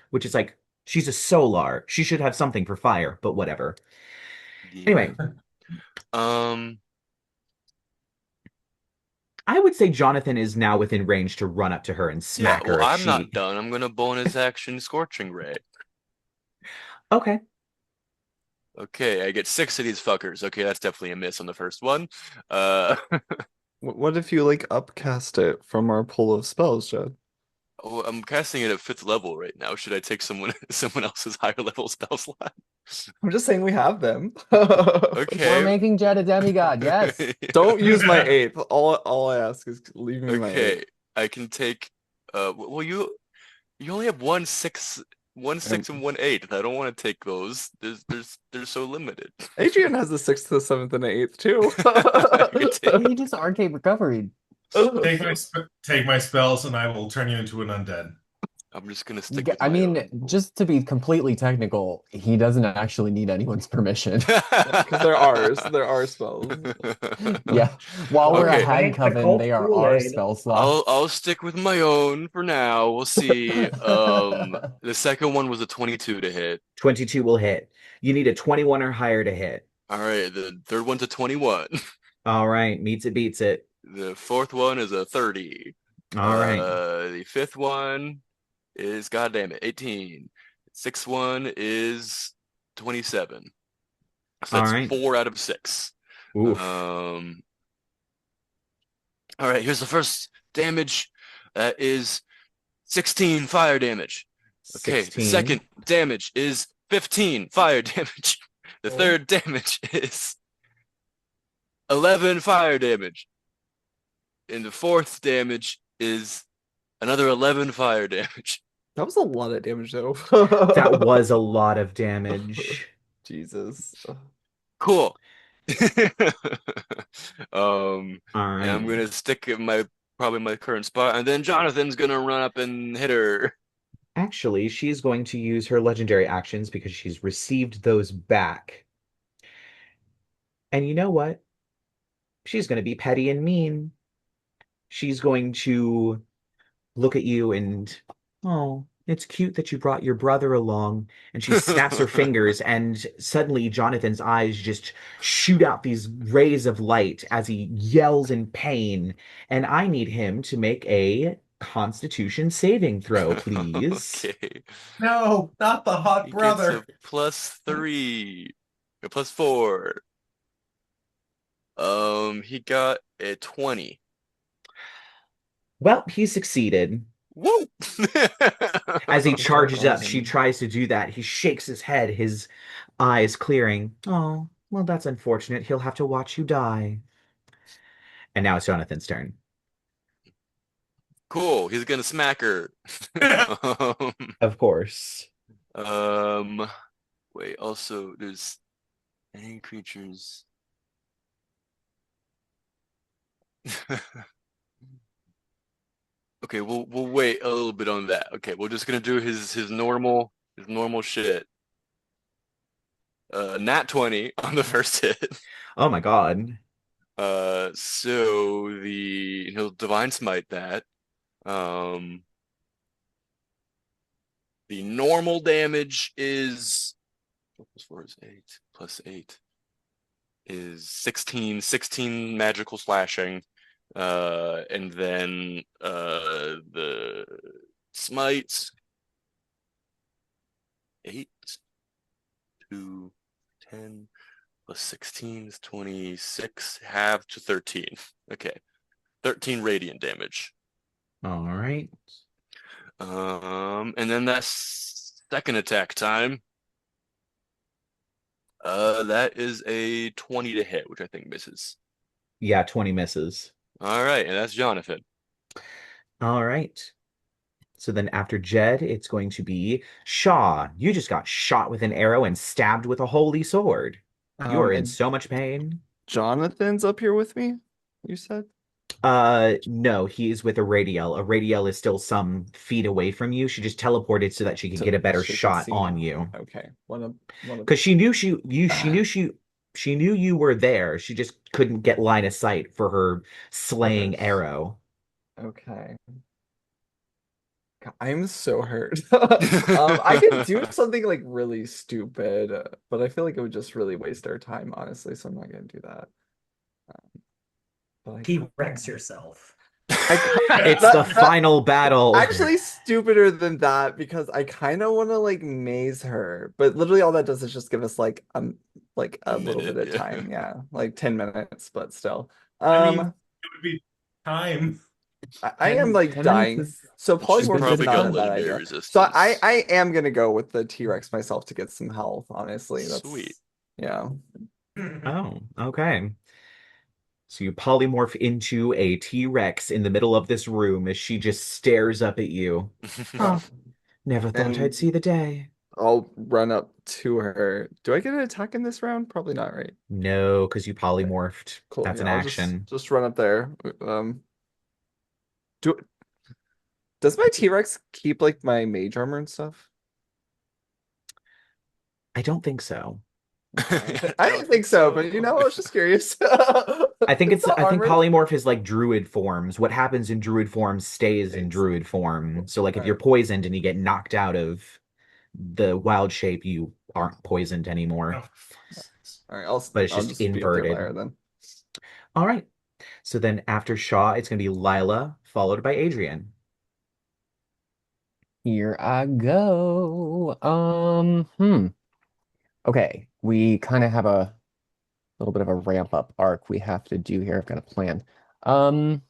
which is like, she's a Solar. She should have something for fire, but whatever. Yeah. Anyway, Um. I would say Jonathan is now within range to run up to her and Yeah. smack Well, her if I'm she. not done. I'm gonna bonus action Scorching Ray. Okay. Okay, I get 6 of these fuckers. Okay, that's definitely a miss on the first one. Uh. What if you like upcast it from our pool of spells, Jed? Oh, I'm casting it at 5th level right now. Should I take someone else's higher level spell slot? I'm just saying we have them. Okay. We're making Jed a demigod, yes. Don't use my 8th. All I ask is leave me my 8th. Okay, I can take. Well, you only have 1/6, 1/6, and 1/8. I don't want to take those. They're so limited. Adrien has the 6th, the 7th, and the 8th too. He just arcade recovery. Take my spells, and I will turn you into an undead. I'm just gonna stick with I my mean, own. just to be completely technical, he doesn't actually need anyone's permission. Because they're ours. They're our spells. Yeah. While we're a Okay. hag Drink the coven, cult they are our Kool-Aid. spell slots. I'll stick with my own for now. We'll see. The second one was a 22 to hit. 22 will hit. You need a 21 or higher to hit. All right, the third one's a 21. All right, meets it, beats it. The fourth one is a 30. All right. The fifth one is, goddamn it, 18. Sixth one is 27. So All that's right. 4 out of 6. Oof. All right, here's the first damage. That is 16 fire damage. Okay, the 16. second damage is 15 fire damage. The third damage is 11 fire damage. And the fourth damage is another 11 fire damage. That was a lot of damage, though. That was a lot of damage. Jesus. Cool. All And right. I'm gonna stick in probably my current spot, and then Jonathan's gonna run up and hit her. Actually, she's going to use her legendary actions because she's received those back. And you know what? She's going to be petty and mean. She's going to look at you and, oh, it's cute that you brought your brother along. And she snaps her fingers, and suddenly Jonathan's eyes just shoot out these rays of light as he yells in pain. And I need him to make a Constitution saving throw, please. Okay. No, not the hot He brother. gets a +3. A +4. He got a 20. Well, he succeeded. Woo! As he charges up, she Awesome. tries to do that. He shakes his head, his eyes clearing. Oh, well, that's unfortunate. He'll have to watch you die. And now it's Jonathan's turn. Cool. He's gonna smack her. Of course. Wait, also there's any creatures. Okay, we'll wait a little bit on that. Okay, we're just gonna do his normal shit. Nat 20 on the first hit. Oh my God. So he'll divine smite that. The normal damage is +4 is 8 +8 is 16 magical slashing. And then the smite 8 to 10 +16 is 26, half to 13. Okay. 13 radiant damage. All right. And then that's second attack time. That is a 20 to hit, which I think misses. Yeah, 20 misses. All right, and that's Jonathan. All right. So then after Jed, it's going to be Shaw. You just got shot with an arrow and stabbed with a holy sword. You are in And so much pain. Jonathan's up here with me, you said? No, he is with Aradiel. Aradiel is still some feet away from you. She just teleported so that she could get a better She can shot see on me. you. Okay. Because she knew she knew you were there. She just couldn't get line of sight for her slaying Okay. arrow. Okay. God, I'm so hurt. I could do something like really stupid, but I feel like it would just really waste our time, honestly, so I'm not gonna do that. But I T-Rex yourself. It's That- the that- final battle. Actually, stupider than that because I kind of want to like maze her, but literally all that does is just give us like a little Minute, bit of yeah. time. Yeah, like 10 minutes, but still. I mean, it would be time. I am 10 like 10 dying. minutes is- So She's polymorph is probably not got a bad legendary idea. resistance. So I am gonna go with the T-Rex myself to get some health, honestly. That's Sweet. Yeah. Oh, okay. So you polymorph into a T-Rex in the middle of this room as she just stares up at you. Oh, never thought And- I'd see the day. I'll run up to her. Do I get an attack in this round? Probably not, right? No, because you polymorphed. Cool. That's Yeah, an I'll action. just run up there. Does my T-Rex keep like my mage armor and stuff? I don't think so. I didn't think so, but I was just curious. I think Is the I think armor- polymorph is like druid forms. What happens in druid form stays in Stays. druid form. So like if Alright. you're poisoned and you get knocked out of the wild shape, you aren't poisoned anymore. Oh, All right, I'll But it's I'll just be up there inverted. later then. All right. So then after Shaw, it's going to be Lyla, followed by Adrien. Here I go. Okay, we kind of have a little bit of a ramp up arc we have to do here. I've got a plan. Um,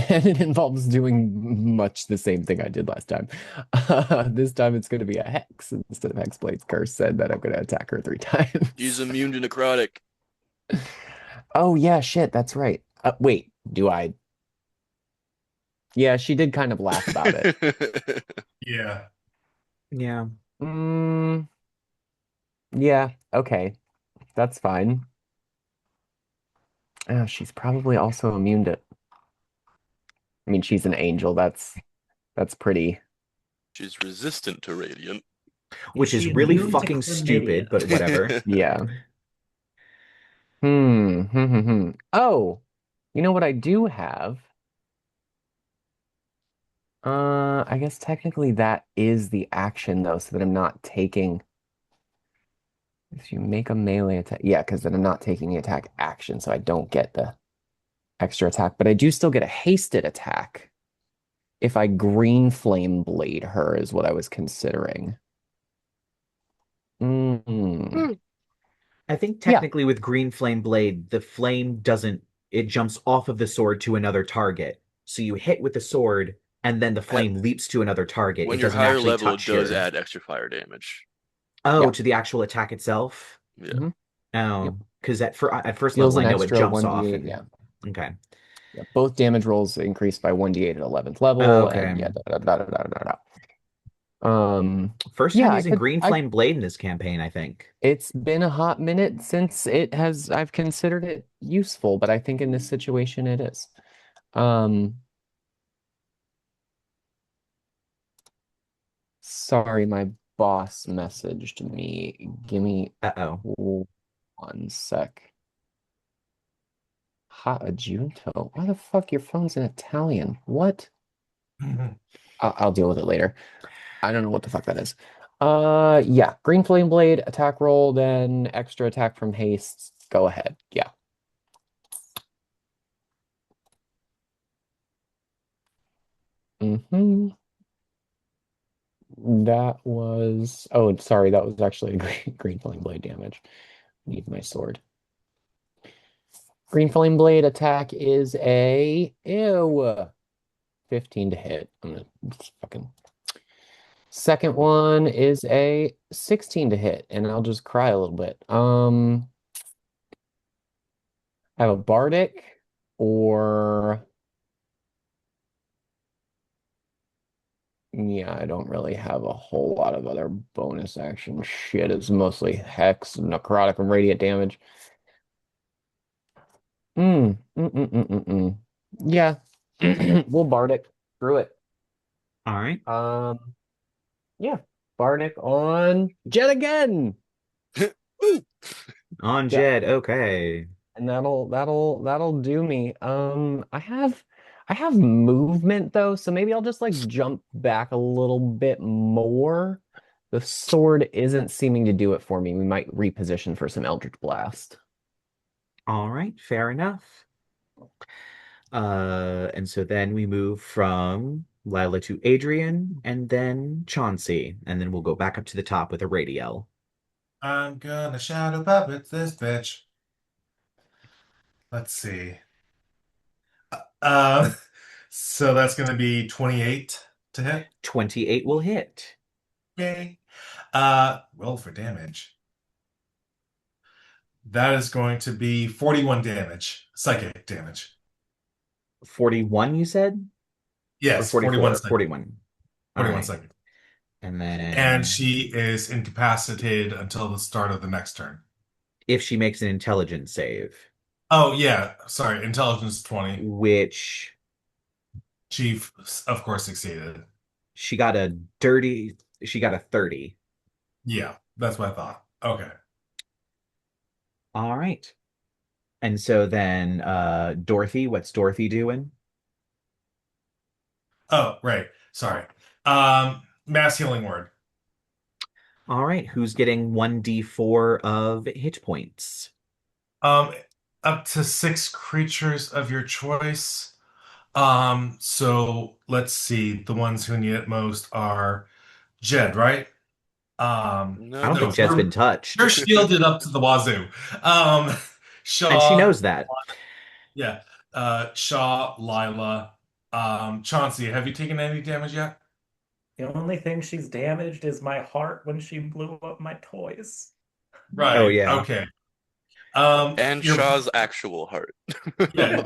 and it involves doing much the same thing I did last time. This time it's going to be a hex instead of Hexblade's Curse, and then I'm going to attack her 3 times. He's immune to necrotic. Oh yeah, shit, that's right. Wait, do I? Yeah, she did kind of laugh about it. Yeah. Yeah. Mm, yeah, okay, that's fine. She's probably also immune to. I mean, she's an angel. That's pretty. She's resistant to radiant. Is Which is she really immune to fucking stupid, chlamydia? but whatever. Yeah. Oh, you know what I do have? I guess technically that is the action though, so that I'm not taking. If you make a melee attack, yeah, because then I'm not taking the attack action, so I don't get the extra attack, but I do still get a hasted attack if I green flame blade her, is what I was considering. Mm. I think Yeah, technically with Green Flame Blade, the flame doesn't, it jumps off of the sword to another target. So you hit with the sword, and then the At, flame leaps to another target. when It you're doesn't higher actually level, it touch does your. add extra fire damage. Oh, yeah. to the actual attack itself? Yeah. Mhm. Yep. Oh, because at first level, Deals I an know it extra jumps off 1d8. and. Yeah. Okay. Yeah. Both damage rolls increase by 1d8 at 11th Oh, level, okay. and yeah, da, da, da, da, da, da, da. First Yeah, time using Green Flame Blade in this campaign, I think. it's been a hot minute since I've considered it useful, but I think in this situation it is. Um, Sorry, my boss messaged me. Give me Uh-oh. 1 sec. Ha aggiunto. Why the fuck your phone's in Italian? What? I'll deal with it later. I don't know what the fuck that is. Yeah, Green Flame Blade, attack roll, then extra attack from haste. Go ahead. Yeah. Mm-hmm. That was, oh, sorry, that was actually a green flame blade damage. Need my sword. Green flame blade attack is a 15 to hit. I'm gonna fucking. Second one is a 16 to hit, and I'll just cry a little bit. I have a bardic or yeah, I don't really have a whole lot of other bonus action shit. It's mostly hex, necrotic, and radiant damage. Mm. Yeah. We'll bardic. Screw it. All right. Yeah. Bardic on Jet again. On Yeah. Jed, okay. And that'll do me. I have movement though, so maybe I'll just like jump back a little bit more. The sword isn't seeming to do it for me. We might reposition for some Eldritch Blast. All right, fair enough. And so then we move from Lyla to Adrien and then Chauncey, and then we'll go back up to the top with a Radiel. I'm gonna shadow puppet this bitch. Let's see. Uh, so that's gonna be 28 to hit. 28 will hit. Yay. Roll for damage. That is going to be 41 damage, psychic damage. 41, you said? Or Yes, 41 44? psychic. 41. All 41 right. psychic. And And then she is incapacitated until the start of the next turn. if she makes an intelligence save, Oh, yeah. Sorry. Intelligence 20. which Chief, of course, succeeded. she got a dirty, she got a 30. Yeah, that's what I thought. Okay. All right. And so then Dorothy, what's Dorothy doing? Oh, right. Sorry. Mass healing word. All right, who's getting 1d4 of hit points? Um, up to 6 creatures of your choice. So let's see. The ones who need it most are Jed, right? I don't No. think No, Jed's been you're touched. shielded up to the wazoo. Um, And she Shaw, knows that. yeah. Shaw, Lyla. Chauncey, have you taken any damage yet? The only thing she's damaged is my heart when she blew up my toys. Oh, Right. yeah. Okay. And You're Shaw's actual heart. yeah.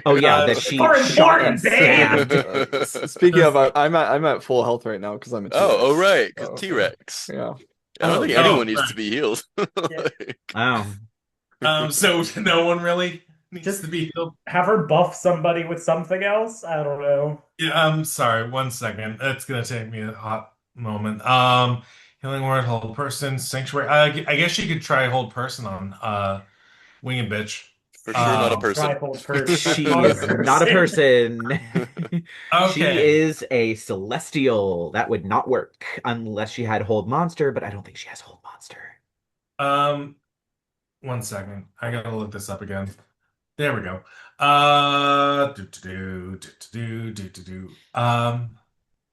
Oh, yeah, Uh, that she More shot and important, babe! stabbed. Speaking of, I'm at full health right now because I'm a Oh, T-Rex. right, because Oh, T-Rex. yeah. I don't oh, think oh, anyone needs right. to be healed. Yeah. Oh. So no one really needs Just to be healed. have her buff somebody with something else? I don't know. Yeah, I'm sorry. 1 second. It's gonna take me a hot moment. Healing word, hold person, sanctuary. I guess you could try hold person on winged bitch. For sure, not a Um, person. Tribal person, She not a is not a person. She okay. is a celestial. That would not work unless she had hold monster, but I don't think she has hold monster. Um, 1 second. I gotta look this up again. There we go.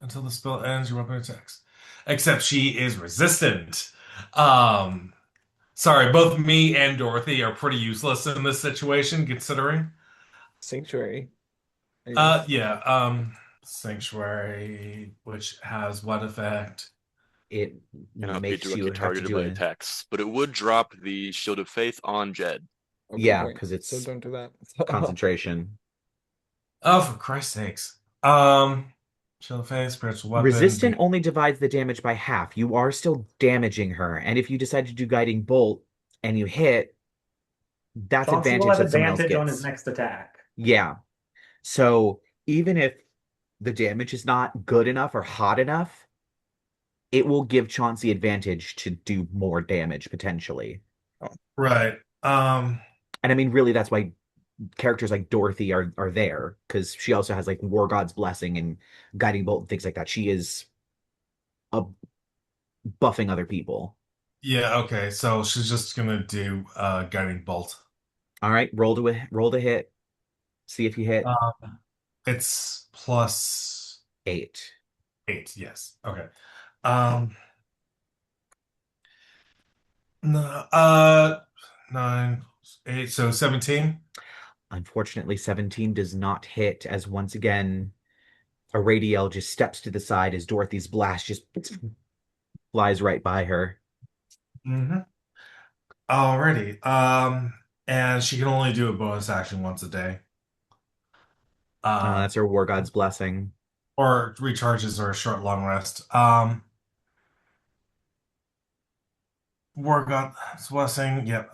Until the spell ends, your weapon attacks. Except she is resistant. Um, sorry, both me and Dorothy are pretty useless in this situation, considering. Sanctuary. Yes. Yeah, Sanctuary, which has what effect? It Cannot be makes you directly have to targeted do by a attacks, but it would drop the Shield of Faith on Jed. Oh, good yeah, point. because So it's don't do that. concentration. Oh, for Christ's sakes. Shield of Faith, spiritual weapon. Resistant only divides the damage by half. You are still damaging her, and if you decide to do guiding bolt and you hit, that's Chauncey will advantage have that someone else advantage on his gets. next attack. Yeah. So even if the damage is not good enough or hot enough, it will give Chauncey advantage to do more damage potentially. Right. And I mean, really, that's why characters like Dorothy are there because she also has like War God's Blessing and Guiding Bolt and things like that. She is a buffing other people. Yeah, okay. So she's just gonna do guiding bolt. All right, roll to hit. See if you hit It's plus 8. 8, yes. Okay. Um no, 9, 8, so 17. Unfortunately, 17 does not hit as once again Aradiel just steps to the side as Dorothy's blast just flies right by her. Mm-hmm. Alrighty. And she can only do a bonus action once a day. That's her War God's Blessing. Or recharges or a short long rest. War God's Blessing, yep.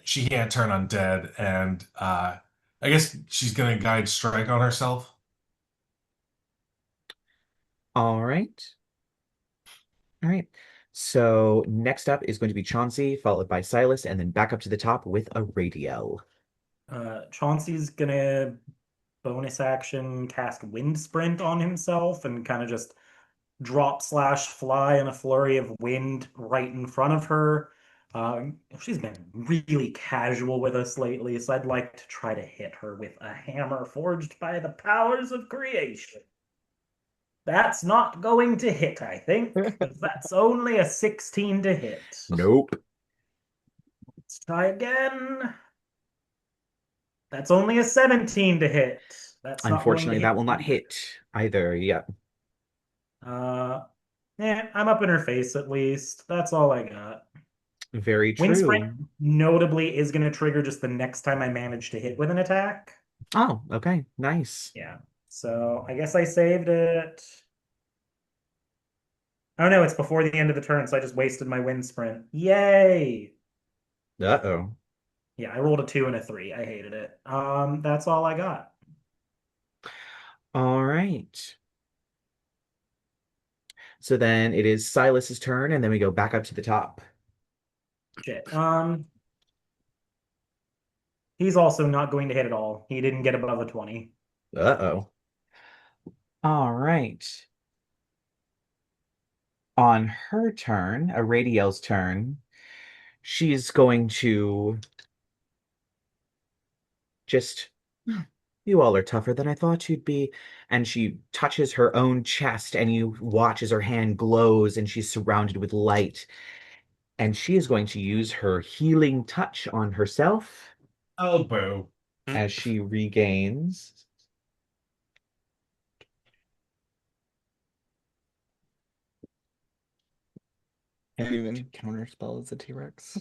She can't turn undead, and I guess she's gonna guide strike on herself. All right. All right. So next up is going to be Chauncey, followed by Silas, and then back up to the top with Aradiel. Chauncey's gonna bonus action cast Wind Sprint on himself and kind of just drop slash fly in a flurry of wind right in front of her. She's been really casual with us lately, so I'd like to try to hit her with a hammer forged by the powers of creation. That's not going to hit, I think, because that's only a 16 to hit. Nope. Let's try again. That's only a 17 to hit. That's not going to Unfortunately, that hit will not either. hit either. Yeah, Uh, I'm up in her face at least. That's all I got. very Wind Sprint true. notably is going to trigger just the next time I manage to hit with an attack. Oh, okay. Nice. Yeah. So I guess I saved it. Oh no, it's before the end of the turn, so I just wasted my Wind Sprint. Yay! Uh-oh. Yeah, I rolled a 2 and a 3. I hated it. That's all I got. All right. So then it is Silas's turn, and then we go back up to the top. Shit. He's also not going to hit at all. He didn't get above a 20. Uh-oh. All right. On her turn, Aradiel's turn, she's going to just, you all are tougher than I thought you'd be. And she touches her own chest, and you watch as her hand glows and she's surrounded with light. And she is going to use her healing touch on herself Oh, boo. as she regains. Can't even counterspell as a T-Rex.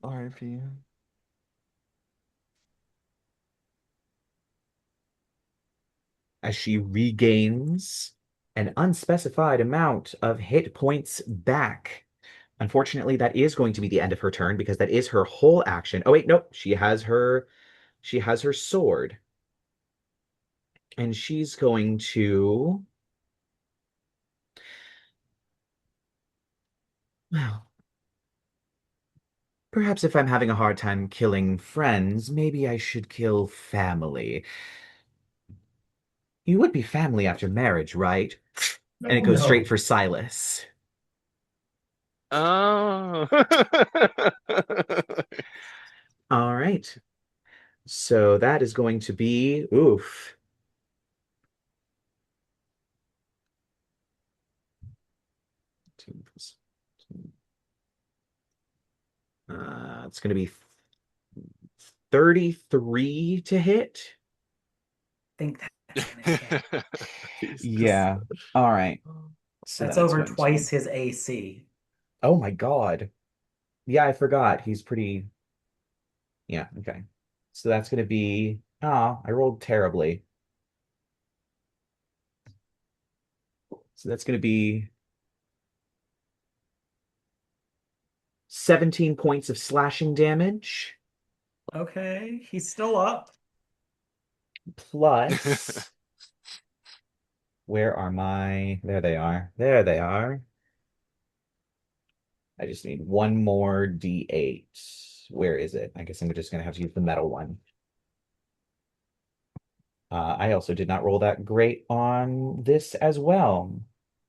RIP. As she regains an unspecified amount of hit points back. Unfortunately, that is going to be the end of her turn because that is her whole action. Oh wait, nope. She has her sword. And she's going to, well, perhaps if I'm having a hard time killing friends, maybe I should kill family. You would be family after marriage, right? And it goes straight for Silas. Oh. All right. So that is going to be, oof. It's going to be 33 to hit. Think that's gonna hit. Yeah. All right. So That's then it's over going to twice be- his AC. Oh my God. Yeah, I forgot. He's pretty. Yeah, okay. So that's going to be. Oh, I rolled terribly. So that's going to be 17 points of slashing damage Okay, he's still up. plus. Where are my. There they are. There they are. I just need one more D8. Where is it? I guess I'm just going to have to use the metal one. I also did not roll that great on this as well.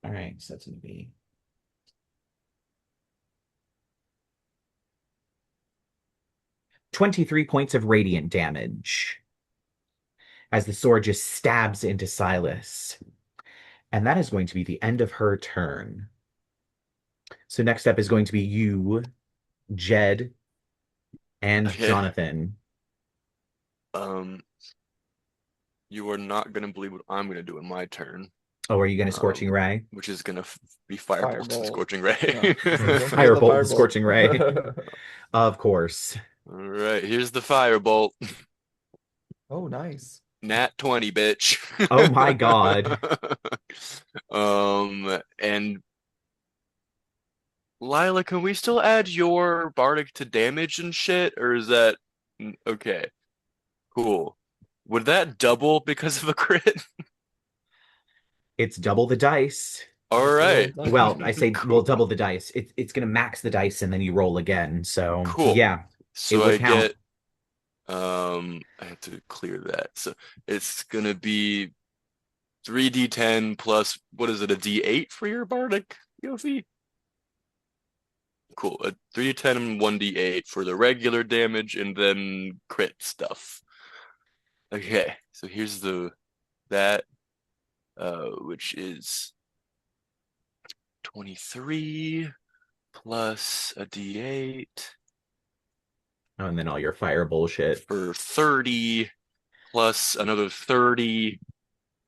All right, so that's going to be 23 points of radiant damage as the sword just stabs into Silas. And that is going to be the end of her turn. So next up is going to be you, Jed, and Okay. Jonathan. You are not gonna believe what I'm gonna do in my turn, Oh, are you going to Scorching Ray? which is gonna be Firebolt and Firebolt. Scorching Ray. Yeah. Don't forget the Firebolt and Scorching Ray. Of course. All right, here's the Firebolt. Oh, nice. Nat 20, bitch. Oh my God. And Lyla, can we still add your bardic to damage and shit, or is that okay? Cool. Would that double because of a crit? It's double the dice. All right. Well, I say, Cool. well, double the dice. It's going to max the dice and then you roll again. So, Cool. yeah, So would I count. get I have to clear that. So it's gonna be 3d10 plus what is it, a d8 for your bardic, Yofi? Cool. A 3d10 and 1d8 for the regular damage and then crit stuff. Okay, so here's that which is 23 plus a d8 Oh, and then all your fire bullshit. for 30 plus another 30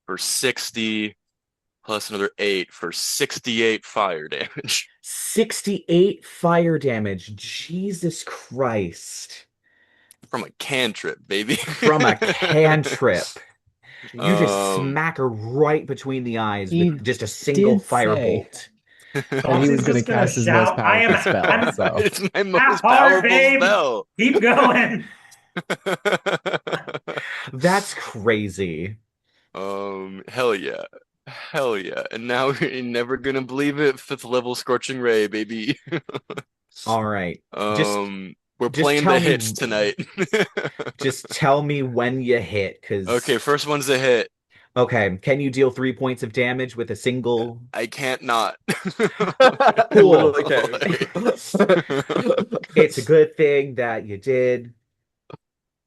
for 60 plus another 8 for 68 fire damage. 68 fire damage. Jesus Christ. From a cantrip, baby. From a cantrip. You just Um, smack her right between the eyes He with just a single did say- firebolt. And he was Chauncey's going to just gonna cast his most shout, "I am- powerful spell. I'm- So It's my Half most hard, powerful babe. spell. Keep going. That's crazy. Hell yeah. Hell yeah. And now you're never gonna believe it. 5th level Scorching Ray, baby. All right. We're just playing tell the me- hits tonight. Just tell me when you hit, because... Okay, first one's a hit. Okay, can you deal 3 points of damage with a single... I can't not. Cool. Literally can't. It's a good thing that you did.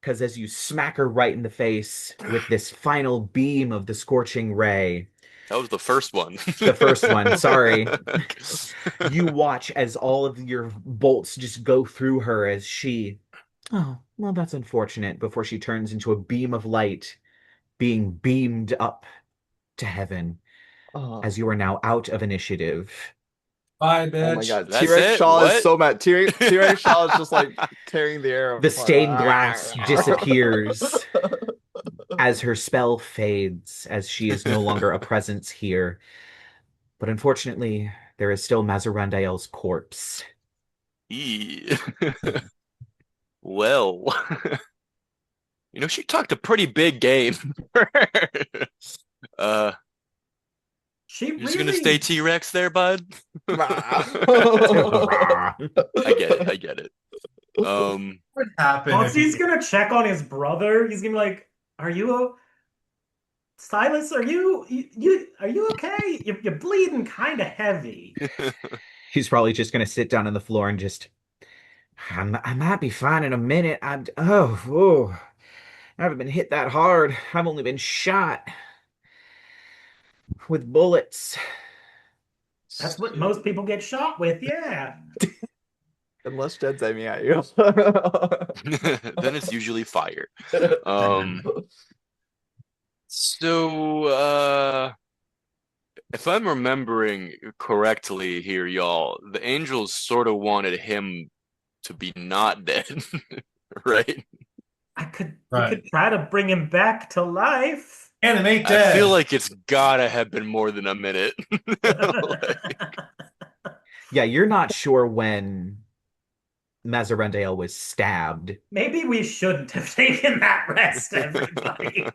because as you smack her right in the face with this final beam of the scorching ray, That was the first one. the first one, sorry, you watch as all of your bolts just go through her as she, oh, well, that's unfortunate, before she turns into a beam of light being beamed up to heaven Oh, as you are now out of initiative. Bye, oh my bitch. God. That's T-Rex it? Shaw is What? so mad. T-Rex Shaw is just like tearing the air The apart. stained glass disappears as her spell fades, as she is no longer a presence here. But unfortunately, there is still Mazzarendael's corpse. Eee. Well, she talked a pretty big game. uh, She you're just gonna stay really T-Rex there, bud? Rah. I get it. I get it. Um, What would happen if Chauncey's he gonna check on his brother. He's gonna be like, "Are you Silas? Are you okay? You're bleeding kind of heavy." He's probably just going to sit down on the floor and just, I might be fine in a minute. Oh, I haven't been hit that hard. I've only been shot with bullets. That's what most people get shot with. Yeah. Unless Jed's aiming at you. then it's usually fire. Um, so if I'm remembering correctly here, y'all, the angels sort of wanted him to be not dead, right? We right? could try to bring him back to life. And it ain't I feel dead. like it's gotta have been more than a minute. Yeah, you're not sure when Mazzarendael was stabbed. Maybe we shouldn't have taken that rest, everybody.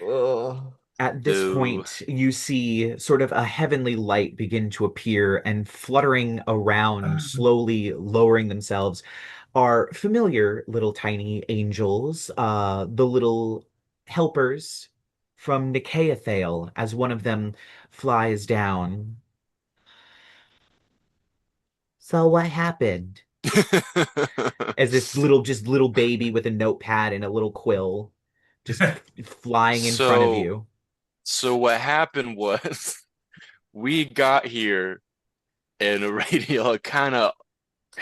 Ugh. At this So, point, you see sort of a heavenly light begin to appear, and fluttering around, slowly lowering themselves, are familiar little tiny angels, the little helpers from Nicaeathale, as one of them flies down. So what happened? As this little baby with a notepad and a little quill just flying in front of so, you. so what happened was we got here and Radio kind of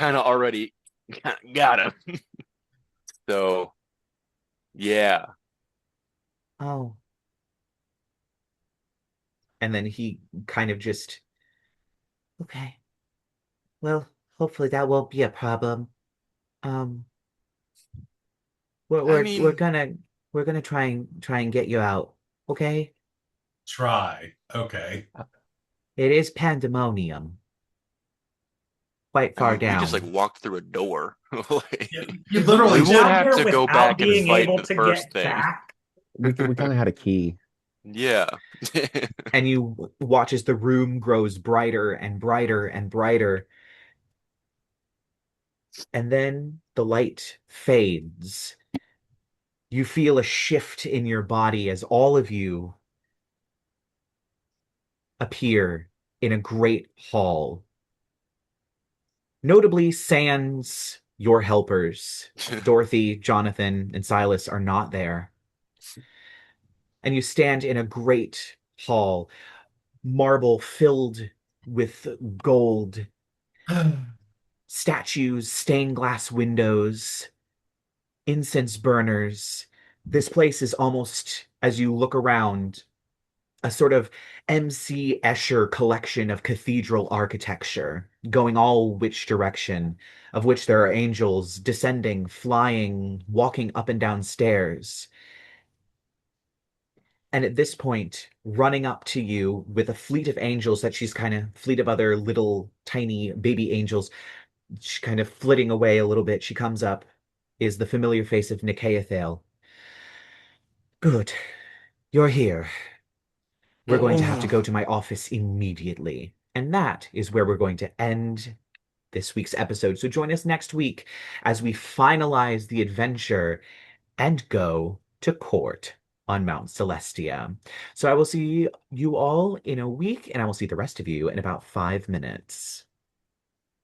already got him. So, yeah. Oh. And then he kind of just, okay. Well, hopefully that won't be a problem. Um, we're I we're we're mean, gonna we're gonna try and get you out. Okay? Try. Okay. It is pandemonium. Quite I far mean, we just like down. walked through a door. Like, You literally we Reach would out just have here to go without back and being fight able the to first get thing. back. We kind of had a key. Yeah. And you watch as the room grows brighter and brighter and brighter. And then the light fades. You feel a shift in your body as all of you appear in a great hall. Notably, sans your helpers. Dorothy, Jonathan, and Silas are not there. And you stand in a great hall, marble filled with gold, statues, stained glass windows, incense burners. This place is almost, as you look around, a sort of M.C. Escher collection of cathedral architecture, going all which direction, of which there are angels descending, flying, walking up and down stairs. And at this point, running up to you with a fleet of angels that she's kind of, fleet of other little tiny baby angels, she kind of flitting away a little bit, she comes up, is the familiar face of Nicaeathale. Good. You're here. We're going to have to go to my office immediately. And that is where we're going to end this week's episode. So join us next week as we finalize the adventure and go to court on Mount Celestia. So I will see you all in a week, and I will see the rest of you in about 5 minutes.